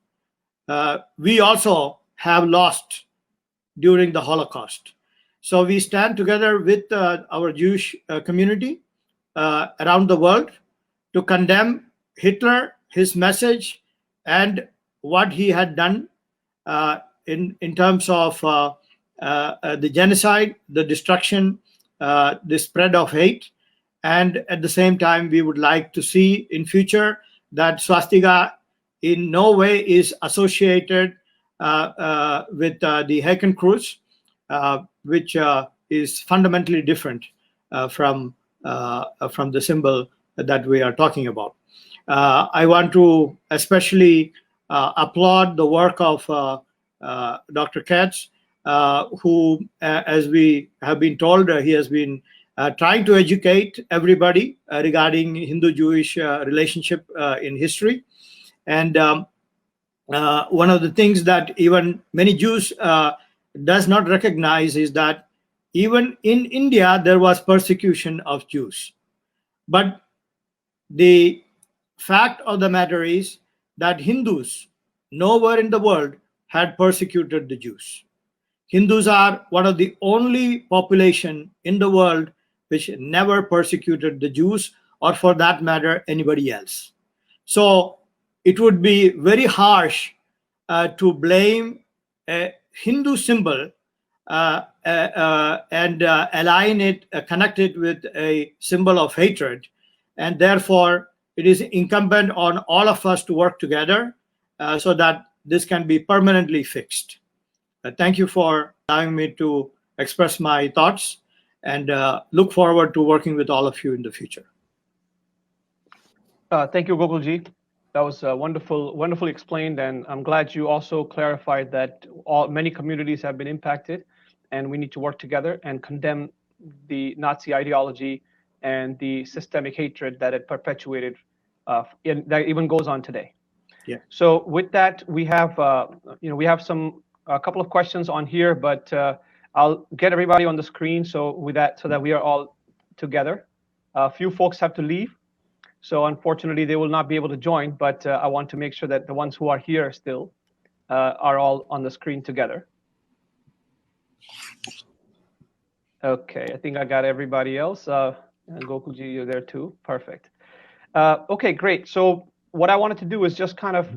We also have lost during the Holocaust. So we stand together with our Jewish community around the world to condemn Hitler, his message, and what he had done in terms of the genocide, the destruction, the spread of hate. And at the same time, we would like to see in future that swastika in no way is associated with the Hakenkreuz, which is fundamentally different from the symbol that we are talking about. I want to especially applaud the work of Dr. Katz, who, as we have been told, he has been trying to educate everybody regarding Hindu-Jewish relationship in history. And one of the things that even many Jews does not recognize is that even in India, there was persecution of Jews. But the fact of the matter is that Hindus nowhere in the world had persecuted the Jews. Hindus are one of the only population in the world which never persecuted the Jews, or for that matter, anybody else. So it would be very harsh to blame a Hindu symbol and align it, connect it with a symbol of hatred. And therefore, it is incumbent on all of us to work together so that this can be permanently fixed. Thank you for allowing me to express my thoughts, and look forward to working with all of you in the future. Thank you, Gokulji. That was wonderfully explained, and I'm glad you also clarified that many communities have been impacted, and we need to work together and condemn the Nazi ideology and the systemic hatred that it perpetuated, that even goes on today. Yeah. So with that, we have we have a couple of questions on here, but I'll get everybody on the screen so that we are all together. A few folks have to leave, so unfortunately they will not be able to join, but I want to make sure that the ones who are here still are all on the screen together. Okay, I think I got everybody else. And Gokulji, you're there too. Perfect. Okay, great. So what I wanted to do is just kind of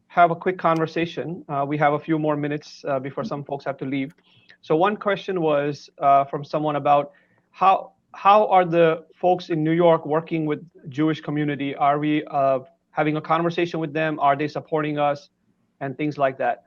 have a quick conversation. We have a few more minutes before some folks have to leave. So one question was from someone about how are the folks in New York working with Jewish community? Are we having a conversation with them? Are they supporting us? And things like that.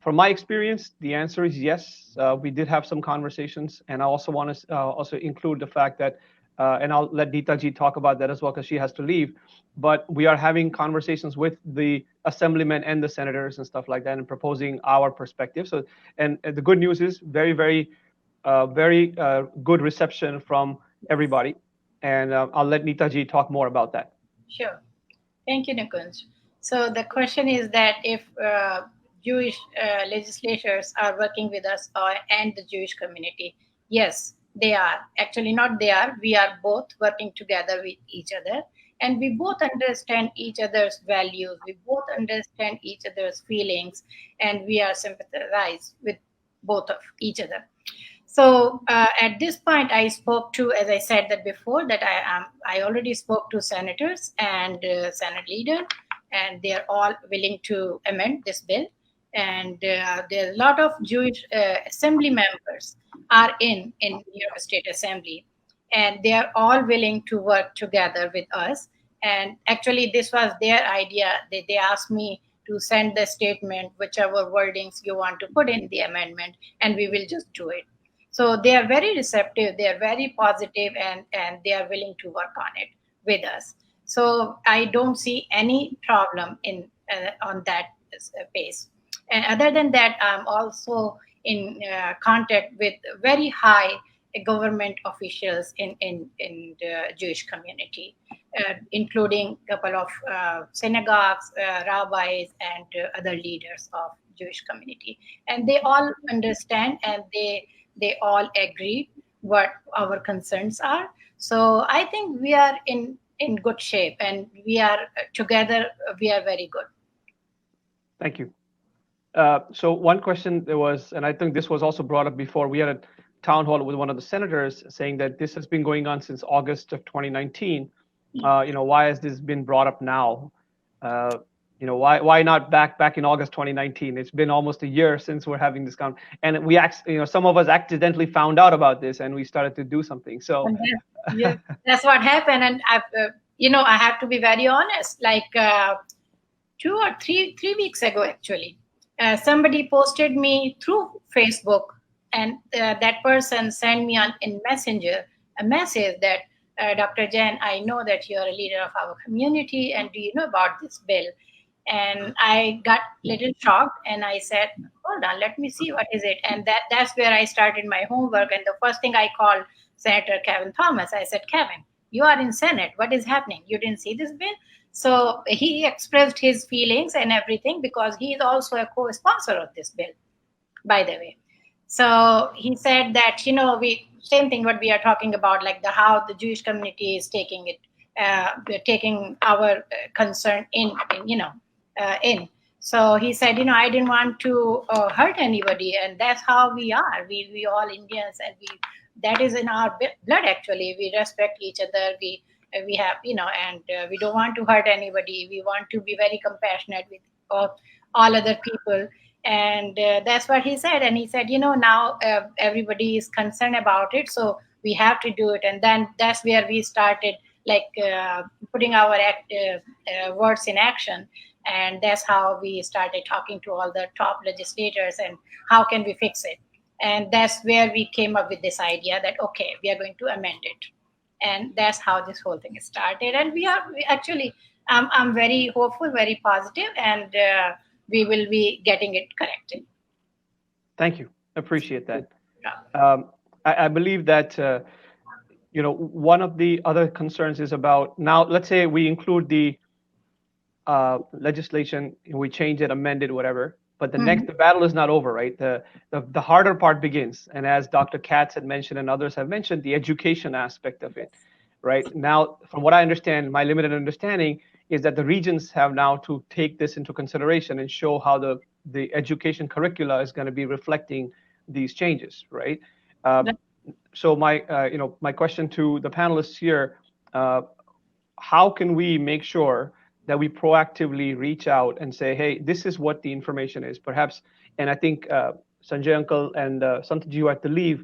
From my experience, the answer is yes. We did have some conversations, and I also want to also include the fact that, and I'll let Neeta ji talk about that as well because she has to leave, but we are having conversations with the assemblymen and the senators and stuff like that and proposing our perspective. So, and the good news is very good reception from everybody. And I'll let Neeta ji talk more about that. Sure. Thank you, Nikunj. So the question is that if Jewish legislators are working with us and the Jewish community. Yes, they are. Actually, not they are. We are both working together with each other. And we both understand each other's values. We both understand each other's feelings. And we are sympathized with both of each other. So at this point, I spoke to, as I said that before, that I already spoke to senators and Senate leader, and they are all willing to amend this bill. And there's a lot of Jewish assembly members are in New York State Assembly, and they are all willing to work together with us. And actually, this was their idea. They asked me to send the statement, whichever wordings you want to put in the amendment, and we will just do it. So they are very receptive, they are very positive, and they are willing to work on it with us. So I don't see any problem on that pace. And other than that, I'm also in contact with very high government officials in the Jewish community, including a couple of synagogues, rabbis, and other leaders of Jewish community. And they all understand, and they all agree what our concerns are. So I think we are in good shape, and we are together, we are very good. Thank you. So one question there was, and I think this was also brought up before, we had a town hall with one of the senators saying that this has been going on since August of 2019. Why has this been brought up now? Why not back in August 2019? It's been almost a year since we're having this conversation, and we some of us accidentally found out about this, and we started to do something. So yeah, that's what happened. And I have to be very honest. Like 2 or 3 weeks ago, actually, somebody posted me through Facebook, and that person sent me in Messenger a message that Dr. Jain, I know that you're a leader of our community, and do you know about this bill? And I got a little shocked, and I said, hold on, let me see, what is it? And that's where I started my homework. And the first thing I called Senator Kevin Thomas. I said, Kevin, you are in Senate. What is happening? You didn't see this bill? So he expressed his feelings and everything, because he is also a co-sponsor of this bill, by the way. So he said that, same thing what we are talking about, like how the Jewish community is taking it, taking our concern in. So he said, I didn't want to hurt anybody, and that's how we are. We all Indians, and that is in our blood. Actually, we respect each other. We have, and we don't want to hurt anybody. We want to be very compassionate with all other people, and that's what he said. And he said, now everybody is concerned about it, so we have to do it. And then that's where we started, putting our words in action. And that's how we started talking to all the top legislators and how can we fix it. And that's where we came up with this idea that, okay, we are going to amend it. And that's how this whole thing started. And we actually, I'm very hopeful, very positive, and we will be getting it corrected. Thank you. Appreciate that. I believe that, one of the other concerns is about, now, let's say we include the legislation, we change it, amend it, whatever. But the battle is not over, right? The harder part begins. And as Dr. Katz had mentioned and others have mentioned, the education aspect of it, right? Now, from what I understand, my limited understanding is that the regions have now to take this into consideration and show how the education curricula is going to be reflecting these changes, right? So my question to the panelists here, how can we make sure that we proactively reach out and say, hey, this is what the information is, perhaps. And I think Sanjay uncle and Sant who had to leave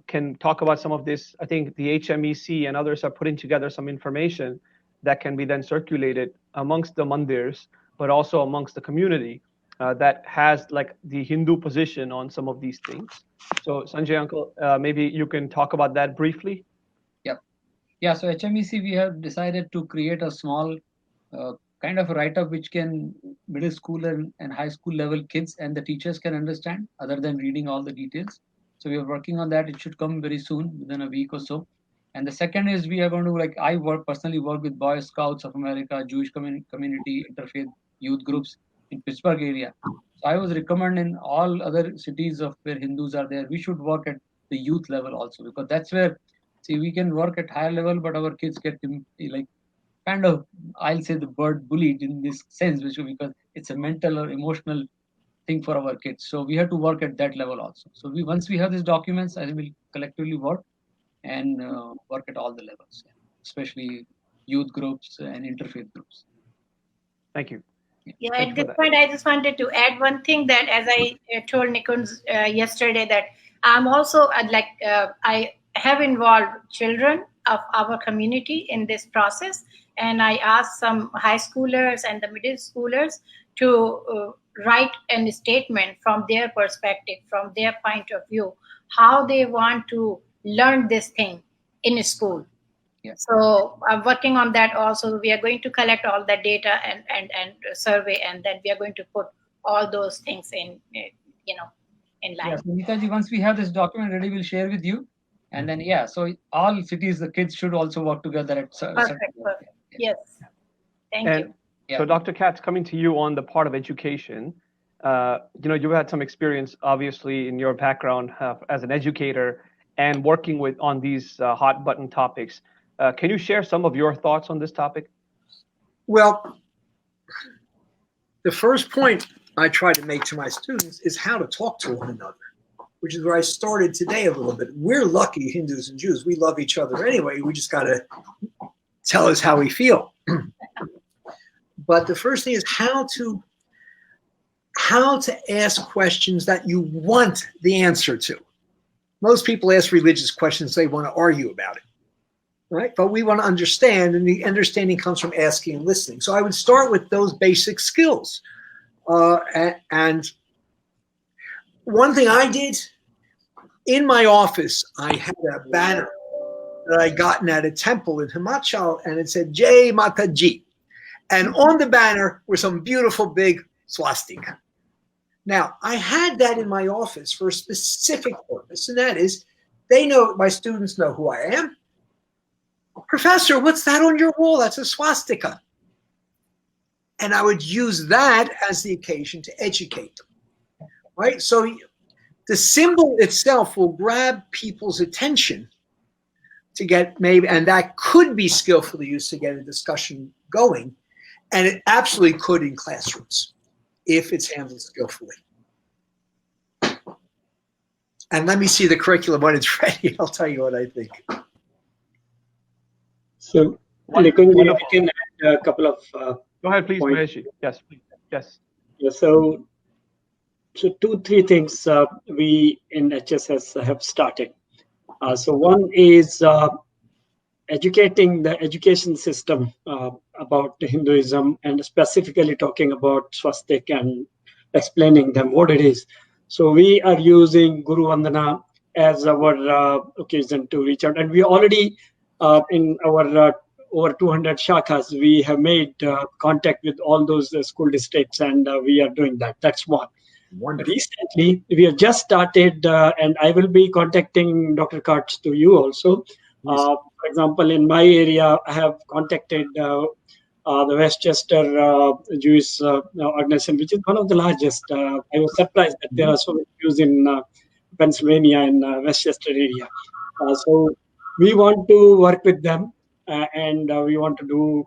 can talk about some of this. I think the HMEC and others are putting together some information that can be then circulated amongst the Mandirs, but also amongst the community that has the Hindu position on some of these things. So Sanjay uncle, maybe you can talk about that briefly. Yeah, so HMEC, we have decided to create a small kind of a write-up which can middle school and high school level kids and the teachers can understand other than reading all the details. So we are working on that. It should come very soon, within a week or so. And the second is we are going to, I personally work with Boy Scouts of America, Jewish community, interfaith youth groups in Pittsburgh area. So I was recommending all other cities of where Hindus are there, we should work at the youth level also, because that's where, we can work at higher level, but our kids get kind of, I'll say the word bullied in this sense, because it's a mental or emotional thing for our kids. So we have to work at that level also. So once we have these documents, I will collectively work and work at all the levels, especially youth groups and interfaith groups. Thank you. Yeah, at this point, I just wanted to add one thing that, as I told Nikunj yesterday, that I'm also I have involved children of our community in this process. And I asked some high schoolers and the middle schoolers to write a statement from their perspective, from their point of view, how they want to learn this thing in school. Yeah. So I'm working on that also. We are going to collect all that data and survey, and then we are going to put all those things in line. Yeah, so Neeta ji, once we have this document ready, we'll share with you. And then, so all cities, the kids should also work together at Perfect. Yes. Thank you. Yeah. So Dr. Katz, coming to you on the part of education, you've had some experience, obviously, in your background as an educator and working on these hot button topics. Can you share some of your thoughts on this topic? Well, the first point I try to make to my students is how to talk to one another, which is where I started today a little bit. We're lucky, Hindus and Jews. We love each other anyway. We just got to tell us how we feel. But the first thing is how to ask questions that you want the answer to. Most people ask religious questions, they want to argue about it, right? But we want to understand, and the understanding comes from asking and listening. So I would start with those basic skills. And one thing I did, in my office, I had a banner that I gotten at a temple in Himachal, and it said Jai Mata Ji. And on the banner were some beautiful big swastika. Now, I had that in my office for a specific purpose, and that is, my students know who I am. Professor, what's that on your wall? That's a swastika. And I would use that as the occasion to educate them, right? So the symbol itself will grab people's attention to get and that could be skillfully used to get a discussion going. And it absolutely could in classrooms. if it's handled skillfully. And let me see the curriculum when it's ready. I'll tell you what I think. So, Nikunj, I can add a couple of Go ahead, please, points. Mahesh. Yes, please. Yes. Yeah, so 2-3 things we in HSS have started. So one is educating the education system about Hinduism, and specifically talking about Swastika and explaining them what it is. So we are using Guru Vandana as our occasion to reach out, and we already in our over 200 shakhas, we have made contact with all those school districts, and we are doing that. That's one. Wonderful. Recently, we have just started, and I will be contacting Dr. Katz to you also. For example, in my area, I have contacted the Westchester Jewish organization, which is one of the largest. I was surprised that there are so many Jews in Pennsylvania and Westchester area. So we want to work with them, and we want to do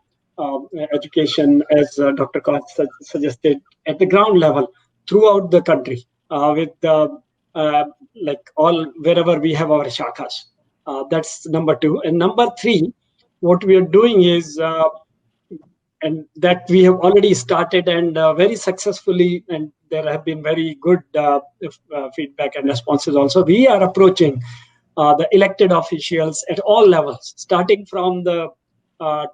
education, as Dr. Katz suggested, at the ground level throughout the country, with like all wherever we have our shakhas. That's number 2. And number 3, what we are doing is, and that we have already started and very successfully, and there have been very good feedback and responses also. We are approaching the elected officials at all levels, starting from the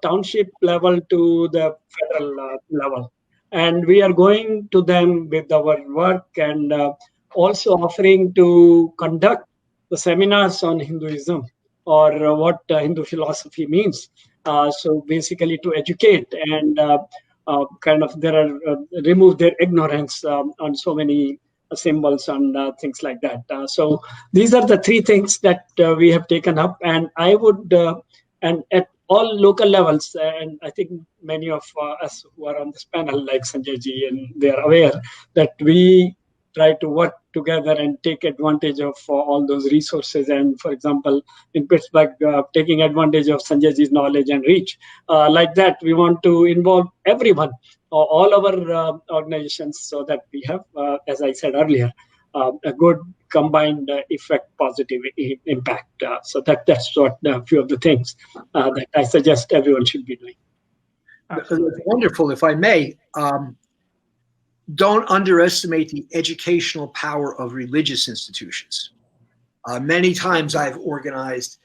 township level to the federal level. And we are going to them with our work, and also offering to conduct the seminars on Hinduism, or what Hindu philosophy means. So basically to educate and kind of remove their ignorance on so many symbols and things like that. So these are the 3 things that we have taken up, and I would, and at all local levels, and I think many of us who are on this panel, like Sanjay ji, and they are aware that we try to work together and take advantage of all those resources. And for example, in Pittsburgh, taking advantage of Sanjay ji's knowledge and reach, like that, we want to involve everyone, all our organizations, so that we have, as I said earlier, a good combined effect, positive impact. So that's what a few of the things that I suggest everyone should be doing. Absolutely. Wonderful. If I may, don't underestimate the educational power of religious institutions. Many times I've organized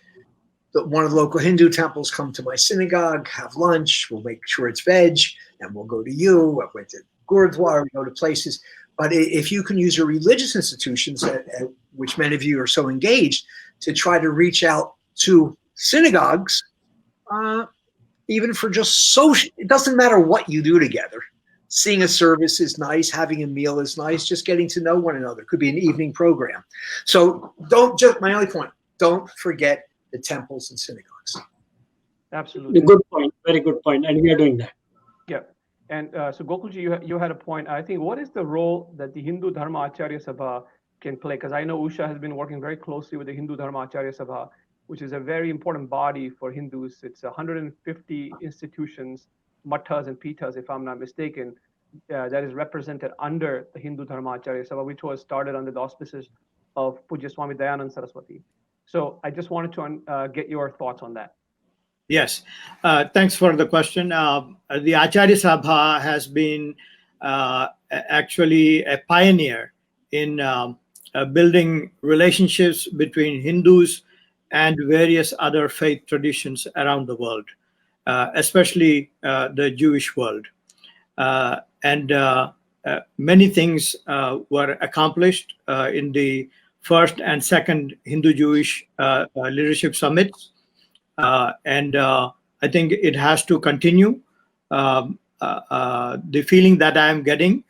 that one of the local Hindu temples come to my synagogue, have lunch, we'll make sure it's veg, and we'll go to you. I went to Gurdwara, we go to places. But if you can use your religious institutions, which many of you are so engaged, to try to reach out to synagogues, even for just social, it doesn't matter what you do together. Seeing a service is nice, having a meal is nice, just getting to know one another. It could be an evening program. So my only point, don't forget the temples and synagogues. Absolutely. Good point, very good point, and we are doing that. Yeah. And so Gokulji, you had a point. I think, what is the role that the Hindu Dharma Acharya Sabha can play? Because I know Usha has been working very closely with the Hindu Dharma Acharya Sabha, which is a very important body for Hindus. It's 150 institutions, mathas and pitas, if I'm not mistaken, that is represented under the Hindu Dharma Acharya Sabha, which was started under the auspices of Pujya Swami Dayanand Saraswati. So I just wanted to get your thoughts on that. Yes, thanks for the question. The Acharya Sabha has been actually a pioneer in building relationships between Hindus and various other faith traditions around the world, especially the Jewish world. And many things were accomplished in the first and second Hindu-Jewish leadership summits. And I think it has to continue. The feeling that I am getting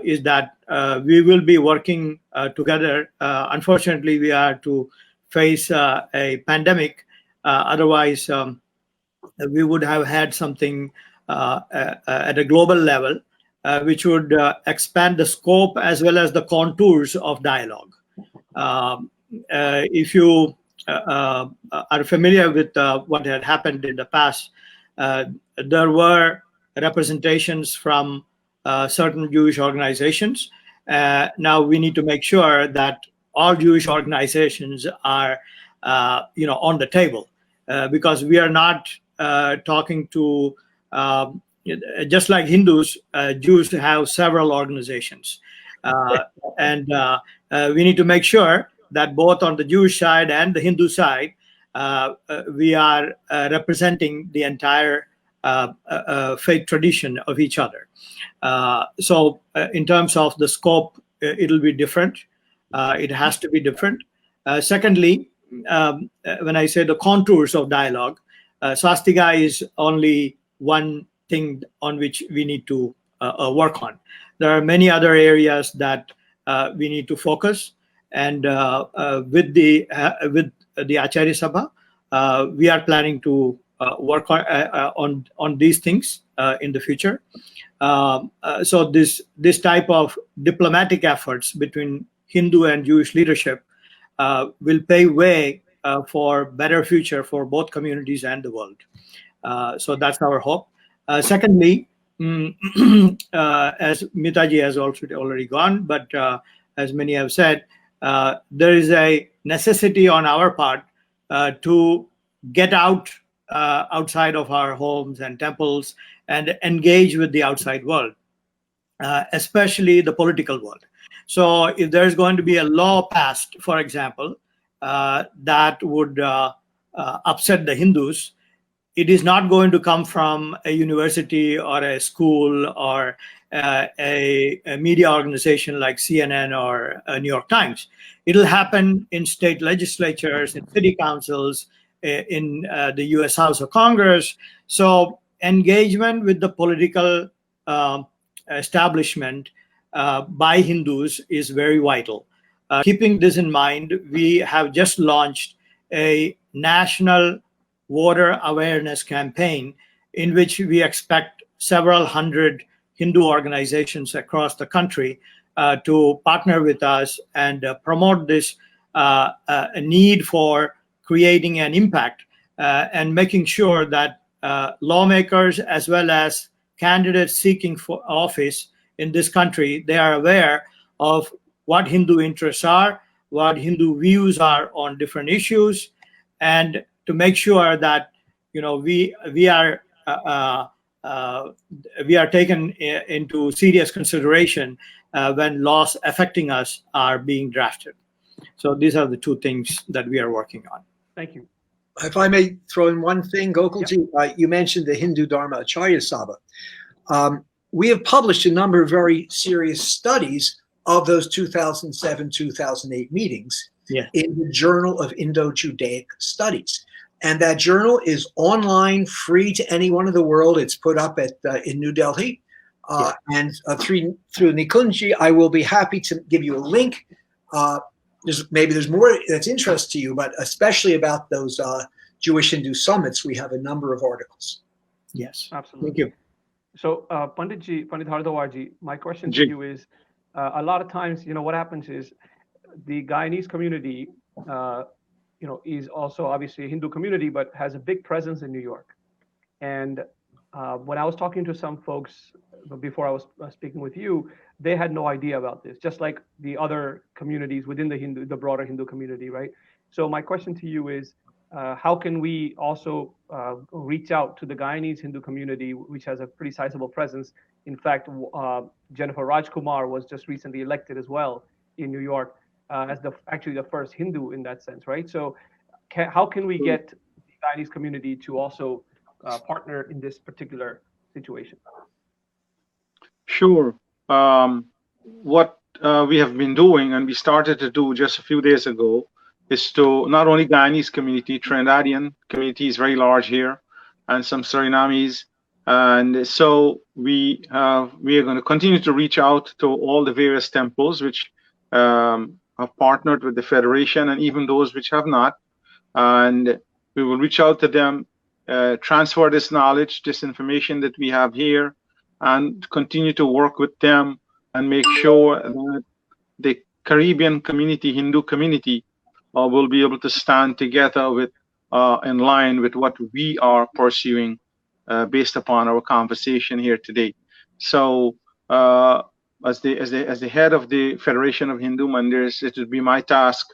is that we will be working together. Unfortunately, we are to face a pandemic. Otherwise, we would have had something at a global level, which would expand the scope as well as the contours of dialogue. If you are familiar with what had happened in the past, there were representations from certain Jewish organizations. Now we need to make sure that all Jewish organizations are, on the table, because we are not talking to, just like Hindus, Jews have several organizations. And we need to make sure that both on the Jewish side and the Hindu side, we are representing the entire faith tradition of each other. So in terms of the scope, it'll be different. It has to be different. Secondly, when I say the contours of dialogue, Swastika is only one thing on which we need to work on. There are many other areas that we need to focus, and with the Acharya Sabha, we are planning to work on these things in the future. So this type of diplomatic efforts between Hindu and Jewish leadership will pave way for better future for both communities and the world. So that's our hope. Secondly, as Mehtaji has also already gone, but as many have said, there is a necessity on our part to get out outside of our homes and temples and engage with the outside world, especially the political world. So if there's going to be a law passed, for example, that would upset the Hindus, it is not going to come from a university or a school or a media organization like CNN or New York Times. It'll happen in state legislatures, in city councils, in the US House of Congress. So engagement with the political establishment by Hindus is very vital. Keeping this in mind, we have just launched a national voter awareness campaign in which we expect several hundred Hindu organizations across the country to partner with us and promote this need for creating an impact and making sure that lawmakers as well as candidates seeking for office in this country, they are aware of what Hindu interests are, what Hindu views are on different issues, and to make sure that we are taken into serious consideration when laws affecting us are being drafted. So these are the two things that we are working on. Thank you. If I may throw in one thing, Gokulji, you mentioned the Hindu Dharma Acharya Sabha. We have published a number of very serious studies of those 2007-2008 meetings in the Journal of Indo-Judaic Studies. And that journal is online, free to anyone in the world. It's put up at in New Delhi. And through Nikunji, I will be happy to give you a link. Maybe there's more that's interest to you, but especially about those Jewish Hindu summits, we have a number of articles. Yes, absolutely. Thank you. So Pandit Hardawarji, my question to you is, a lot of times, what happens is the Guyanese community, is also obviously a Hindu community, but has a big presence in New York. And when I was talking to some folks before I was speaking with you, they had no idea about this, just like the other communities within the broader Hindu community, right? So my question to you is, how can we also reach out to the Guyanese Hindu community, which has a pretty sizable presence? In fact, Jennifer Rajkumar was just recently elected as well in New York as actually the first Hindu in that sense, right? So how can we get the Guyanese community to also partner in this particular situation? Sure. What we have been doing, and we started to do just a few days ago, is to not only Guyanese community, Trinidadian community is very large here, and some Surinamis. And so we are going to continue to reach out to all the various temples which have partnered with the Federation, and even those which have not. And we will reach out to them, transfer this knowledge, this information that we have here, and continue to work with them and make sure that the Caribbean community, Hindu community, will be able to stand together with in line with what we are pursuing based upon our conversation here today. So as the head of the Federation of Hindu Mandirs, it would be my task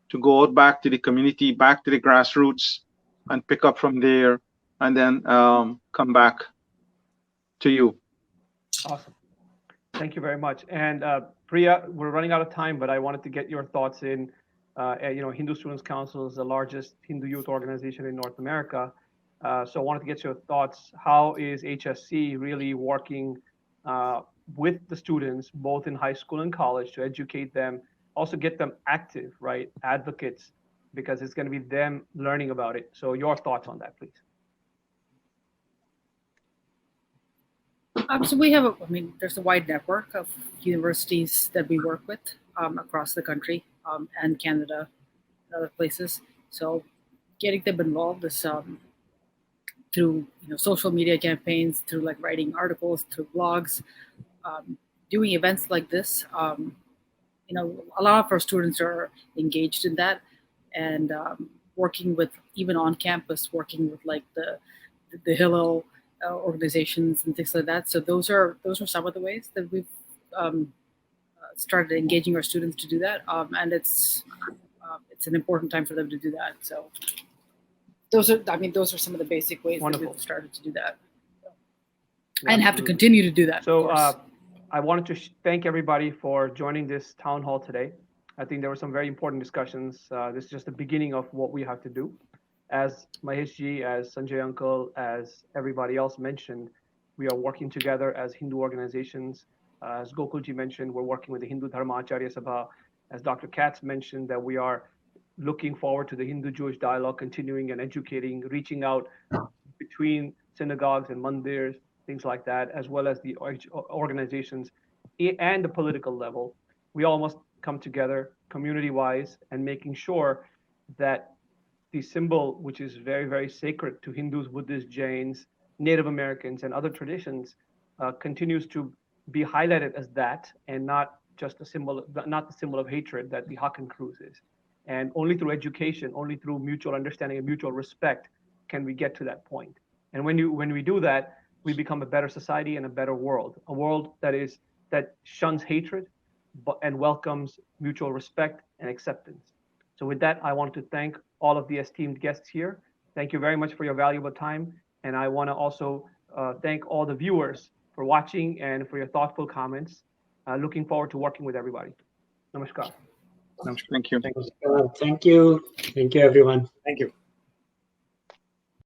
to go out back to the community, back to the grassroots, and pick up from there, and then come back to you. Awesome. Thank you very much. And Priya, we're running out of time, but I wanted to get your thoughts in. Hindu Students Council is the largest Hindu youth organization in North America. So I wanted to get your thoughts. How is HSC really working with the students, both in high school and college, to educate them, also get them active, right? Advocates, because it's going to be them learning about it. So your thoughts on that, please. So we have, there's a wide network of universities that we work with across the country and Canada and other places. So getting them involved is through social media campaigns, through like writing articles, through blogs, doing events like this. A lot of our students are engaged in that, and working with, even on campus, working with like the Hillel organizations and things like that. So those are some of the ways that we've started engaging our students to do that, and it's an important time for them to do that. So those are some of the basic ways that we've started to do that, and have to continue to do that. So I wanted to thank everybody for joining this town hall today. I think there were some very important discussions. This is just the beginning of what we have to do. As Mahesh ji, as Sanjay uncle, as everybody else mentioned, we are working together as Hindu organizations. As Gokul ji mentioned, we're working with the Hindu Dharma Acharya Sabha. As Dr. Katz mentioned, that we are looking forward to the Hindu-Jewish dialogue continuing and educating, reaching out between synagogues and mandirs, things like that, as well as the organizations and the political level. We all must come together community-wise and making sure that the symbol, which is very, very sacred to Hindus, Buddhists, Jains, Native Americans, and other traditions, continues to be highlighted as that, and not just a symbol, not the symbol of hatred that the Hakenkreuz is. And only through education, only through mutual understanding and mutual respect can we get to that point. And when we do that, we become a better society and a better world, a world that shuns hatred and welcomes mutual respect and acceptance. So with that, I want to thank all of the esteemed guests here. Thank you very much for your valuable time. And I want to also thank all the viewers for watching and for your thoughtful comments. Looking forward to working with everybody. Namaskar. Thank you. Thank you. Thank you, everyone. Thank you.